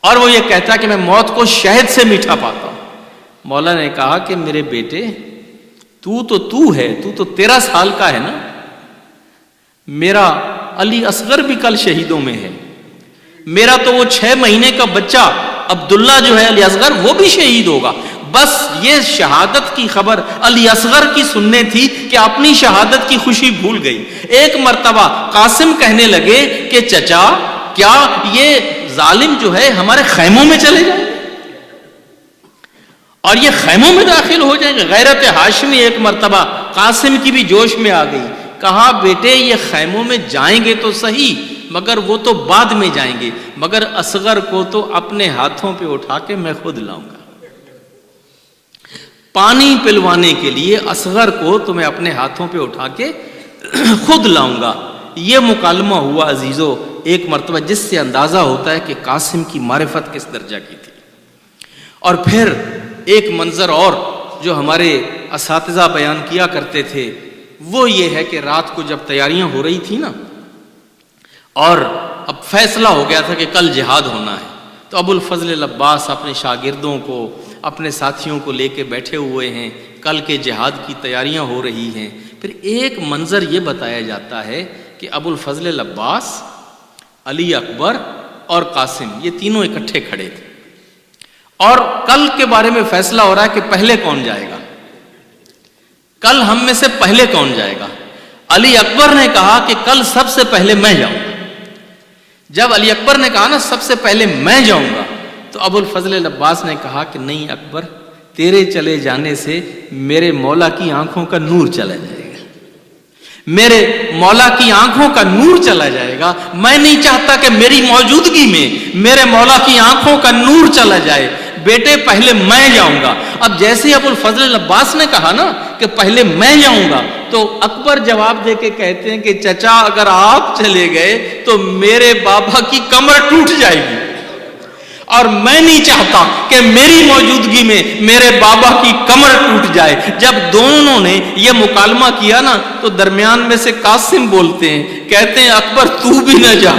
اور وہ یہ کہتا کہ میں موت کو شہد سے میٹھا پاتا ہوں۔ مولا نے کہا کہ میرے بیٹے، تو ہے، تو 13 سال کا ہے نا، میرا علی اصغر بھی کل شہیدوں میں ہے، میرا تو وہ 6 مہینے کا بچہ عبداللہ جو ہے علی اصغر، وہ بھی شہید ہوگا۔ بس یہ شہادت کی خبر علی اصغر کی سننے تھی کہ اپنی شہادت کی خوشی بھول گئی۔ ایک مرتبہ قاسم کہنے لگے کہ چچا، کیا یہ ظالم جو ہے ہمارے خیموں میں چلے جائیں اور یہ خیموں میں داخل ہو جائیں گے؟ غیرت ہاشمی ایک مرتبہ قاسم کی بھی جوش میں آ گئی۔ کہا بیٹے یہ خیموں میں جائیں گے تو صحیح، مگر وہ تو بعد میں جائیں گے، مگر اصغر کو تو اپنے ہاتھوں پہ اٹھا کے میں خود لاؤں گا۔ پانی پلوانے کے لیے اصغر کو تو میں اپنے ہاتھوں پہ اٹھا کے خود لاؤں گا۔ یہ مکالمہ ہوا عزیزو ایک مرتبہ، جس سے اندازہ ہوتا ہے کہ قاسم کی معرفت کس درجہ کی تھی۔ اور پھر ایک منظر اور جو ہمارے اساتذہ بیان کیا کرتے تھے، وہ یہ ہے کہ رات کو جب تیاریاں ہو رہی تھی نا، اور اب فیصلہ ہو گیا تھا کہ کل جہاد ہونا ہے، تو ابو الفضل العباس اپنے شاگردوں کو، اپنے ساتھیوں کو لے کے بیٹھے ہوئے ہیں، کل کے جہاد کی تیاریاں ہو رہی ہیں۔ پھر ایک منظر یہ بتایا جاتا ہے کہ ابو الفضل العباس، علی اکبر اور قاسم، یہ تینوں اکٹھے کھڑے تھے، اور کل کے بارے میں فیصلہ ہو رہا ہے کہ پہلے کون جائے گا، کل ہم میں سے پہلے کون جائے گا۔ علی اکبر نے کہا کہ کل سب سے پہلے میں جاؤں گا۔ جب علی اکبر نے کہا نا سب سے پہلے میں جاؤں گا، تو ابو الفضل العباس نے کہا کہ نہیں اکبر، تیرے چلے جانے سے میرے مولا کی آنکھوں کا نور چلا جائے گا، میرے مولا کی آنکھوں کا نور چلا جائے گا۔ میں نہیں چاہتا کہ میری موجودگی میں میرے مولا کی آنکھوں کا نور چلا جائے، بیٹے پہلے میں جاؤں گا۔ اب جیسے ابو الفضل العباس نے کہا نا کہ پہلے میں جاؤں گا، تو اکبر جواب دے کے کہتے ہیں کہ چچا اگر آپ چلے گئے تو میرے بابا کی کمر ٹوٹ جائے گی، اور میں نہیں چاہتا کہ میری موجودگی میں میرے بابا کی کمر ٹوٹ جائے۔ جب دونوں نے یہ مکالمہ کیا نا تو درمیان میں سے قاسم بولتے ہیں، کہتے ہیں اکبر تو بھی نہ جا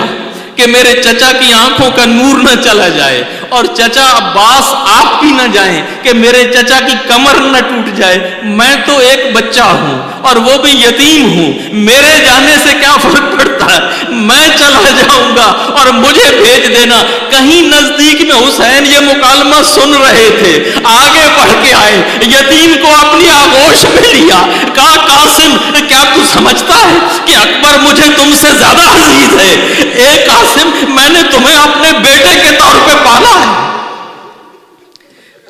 کہ میرے چچا کی آنکھوں کا نور نہ چلا جائے، اور چچا عباس آپ بھی نہ جائیں کہ میرے چچا کی کمر نہ ٹوٹ جائے۔ میں تو ایک بچہ ہوں اور وہ بھی یتیم ہوں، میرے جانے سے کیا فرق پڑتا ہے، میں چلا جاؤں گا اور مجھے بھیج دینا۔ کہیں نزدیک میں حسین یہ مکالمہ سن رہے تھے، آگے بڑھ کے آئے، یتیم کو اپنی آغوش میں لیا، کہا قاسم کیا تو سمجھتا ہے کہ اکبر مجھے تم سے زیادہ عزیز ہے؟ اے قاسم میں نے تمہیں اپنے بیٹے کے طور پہ پالا ہے۔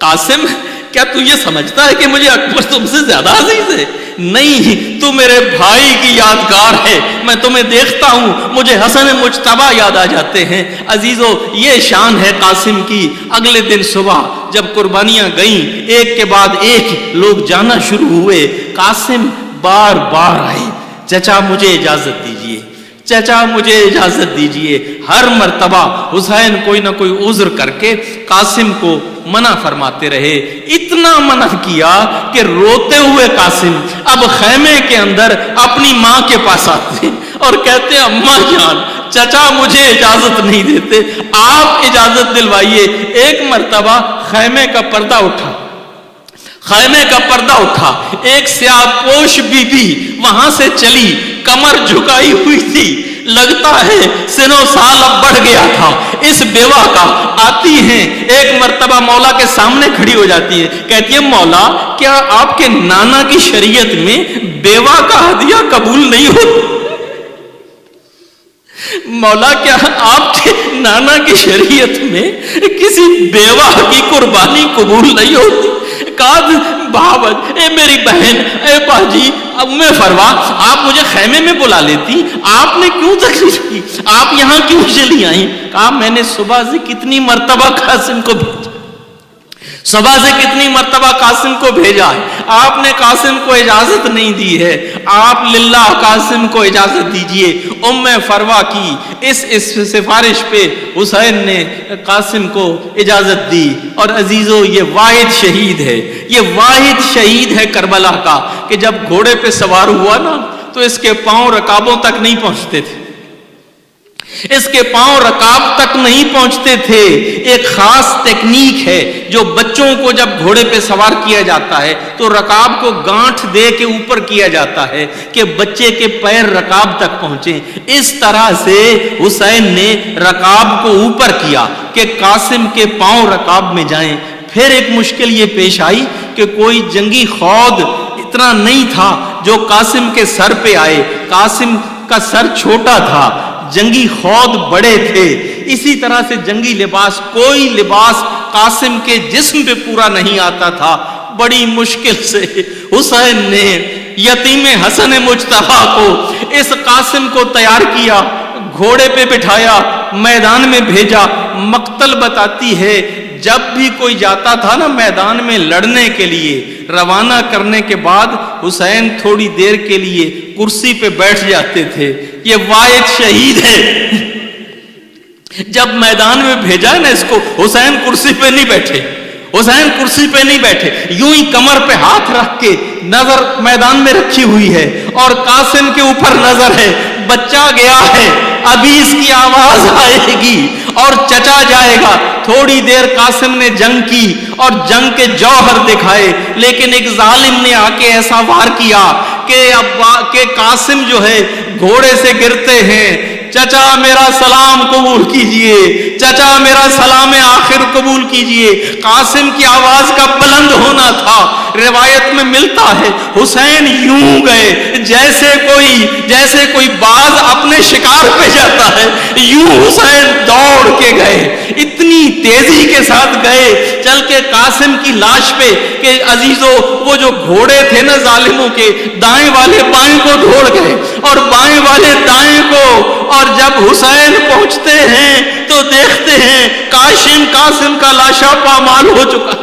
قاسم کیا تو یہ سمجھتا ہے کہ مجھے اکبر تم سے زیادہ عزیز ہے؟ نہیں، تو میرے بھائی کی یادگار ہے، میں تمہیں دیکھتا ہوں مجھے حسن مجتبی یاد آ جاتے ہیں۔ عزیزو یہ شان ہے قاسم کی۔ اگلے دن صبح جب قربانیاں گئیں ایک کے بعد ایک لوگ جانا شروع ہوئے، قاسم بار بار آئے، چچا مجھے اجازت دیجیے، چچا مجھے اجازت دیجیے۔ ہر مرتبہ حسین کوئی نہ کوئی عذر کر کے قاسم کو منع فرماتے رہے، اتنا منع کیا کہ روتے ہوئے قاسم اب خیمے کے اندر اپنی ماں کے پاس آتے اور کہتے اماں جان چچا مجھے اجازت نہیں دیتے، آپ اجازت دلوائیے۔ ایک مرتبہ خیمے کا پردہ اٹھا، خیمے کا پردہ اٹھا، ایک سیاہ پوش بی بی وہاں سے چلی، کمر جھکائی ہوئی تھی، لگتا ہے سنو سال اب بڑھ گیا تھا اس بیوہ کا۔ آتی ہیں ایک مرتبہ مولا کے سامنے کھڑی ہو جاتی ہے، کہتی ہے مولا کیا آپ کے نانا کی شریعت میں بیوہ کا ہدیہ قبول نہیں ہوتا؟ مولا کیا آپ کے نانا کی شریعت میں کسی بیوہ کی قربانی قبول نہیں ہوتی؟ بھاوت اے میری بہن، اے باجی، ام فروا آپ مجھے خیمے میں بلا لیتی، آپ نے کیوں تکلیف کی، آپ یہاں کیوں چلی آئیں؟ کہا میں نے صبح سے کتنی مرتبہ قاسم کو بھیجا، صبح سے کتنی مرتبہ قاسم کو بھیجا ہے، آپ نے قاسم کو اجازت نہیں دی ہے، آپ للہ قاسم کو اجازت دیجئے۔ ام فروا کی اس سفارش پہ حسین نے قاسم کو اجازت دی۔ اور عزیزو یہ واحد شہید ہے، یہ واحد شہید ہے کربلا کا کہ جب گھوڑے پہ سوار ہوا نا تو اس کے پاؤں رکابوں تک نہیں پہنچتے تھے، اس کے پاؤں رکاب تک نہیں پہنچتے تھے۔ ایک خاص تکنیک ہے جو بچوں کو جب گھوڑے پہ سوار کیا جاتا ہے تو رکاب کو گانٹھ دے کے اوپر کیا جاتا ہے کہ بچے کے پیر رکاب تک پہنچیں۔ اس طرح سے حسین نے رکاب کو اوپر کیا کہ قاسم کے پاؤں رکاب میں جائیں۔ پھر ایک مشکل یہ پیش آئی کہ کوئی جنگی خود اتنا نہیں تھا جو قاسم کے سر پہ آئے، قاسم کا سر چھوٹا تھا، جنگی خود بڑے تھے، اسی طرح سے جنگی لباس، کوئی لباس قاسم کے جسم پہ پورا نہیں آتا تھا۔ بڑی مشکل سے حسین نے یتیم حسن مجتبی کو اس قاسم کو تیار کیا، گھوڑے پہ بٹھایا، میدان میں بھیجا۔ مقتل بتاتی ہے جب بھی کوئی جاتا تھا نا میدان میں لڑنے کے لیے، روانہ کرنے کے بعد حسین تھوڑی دیر کے لیے کرسی پہ بیٹھ جاتے تھے۔ یہ واحد شہید ہے، جب میدان میں بھیجا نا اس کو، حسین کرسی پہ نہیں بیٹھے، حسین کرسی پہ نہیں بیٹھے، یوں ہی کمر پہ ہاتھ رکھ کے نظر میدان میں رکھی ہوئی ہے اور قاسم کے اوپر نظر ہے۔ بچہ گیا ہے، ابھی اس کی آواز آئے گی اور چچا جائے گا۔ تھوڑی دیر قاسم نے جنگ کی اور جنگ کے جوہر دکھائے، لیکن ایک ظالم نے آ کے ایسا وار کیا کہ قاسم جو ہے گھوڑے سے گرتے ہیں۔ چچا میرا سلام قبول کیجئے، چچا میرا سلام آخر قبول کیجئے۔ قاسم کی آواز کا بلند ہونا تھا۔ روایت میں ملتا ہے حسین یوں گئے جیسے کوئی باز اپنے شکار پہ جاتا ہے، یوں حسین دوڑ کے گئے، اتنی تیزی کے ساتھ گئے چل کے قاسم کی لاش پہ کہ عزیزو وہ جو گھوڑے تھے نا ظالموں کے، دائیں والے بائیں کو دوڑ گئے اور بائیں والے دائیں کو، اور جب حسین پہنچتے ہیں تو دیکھتے ہیں قاسم کا لاشا پامال ہو چکا،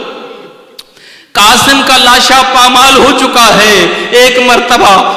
قاسم کا لاشا پامال ہو چکا ہے۔ ایک مرتبہ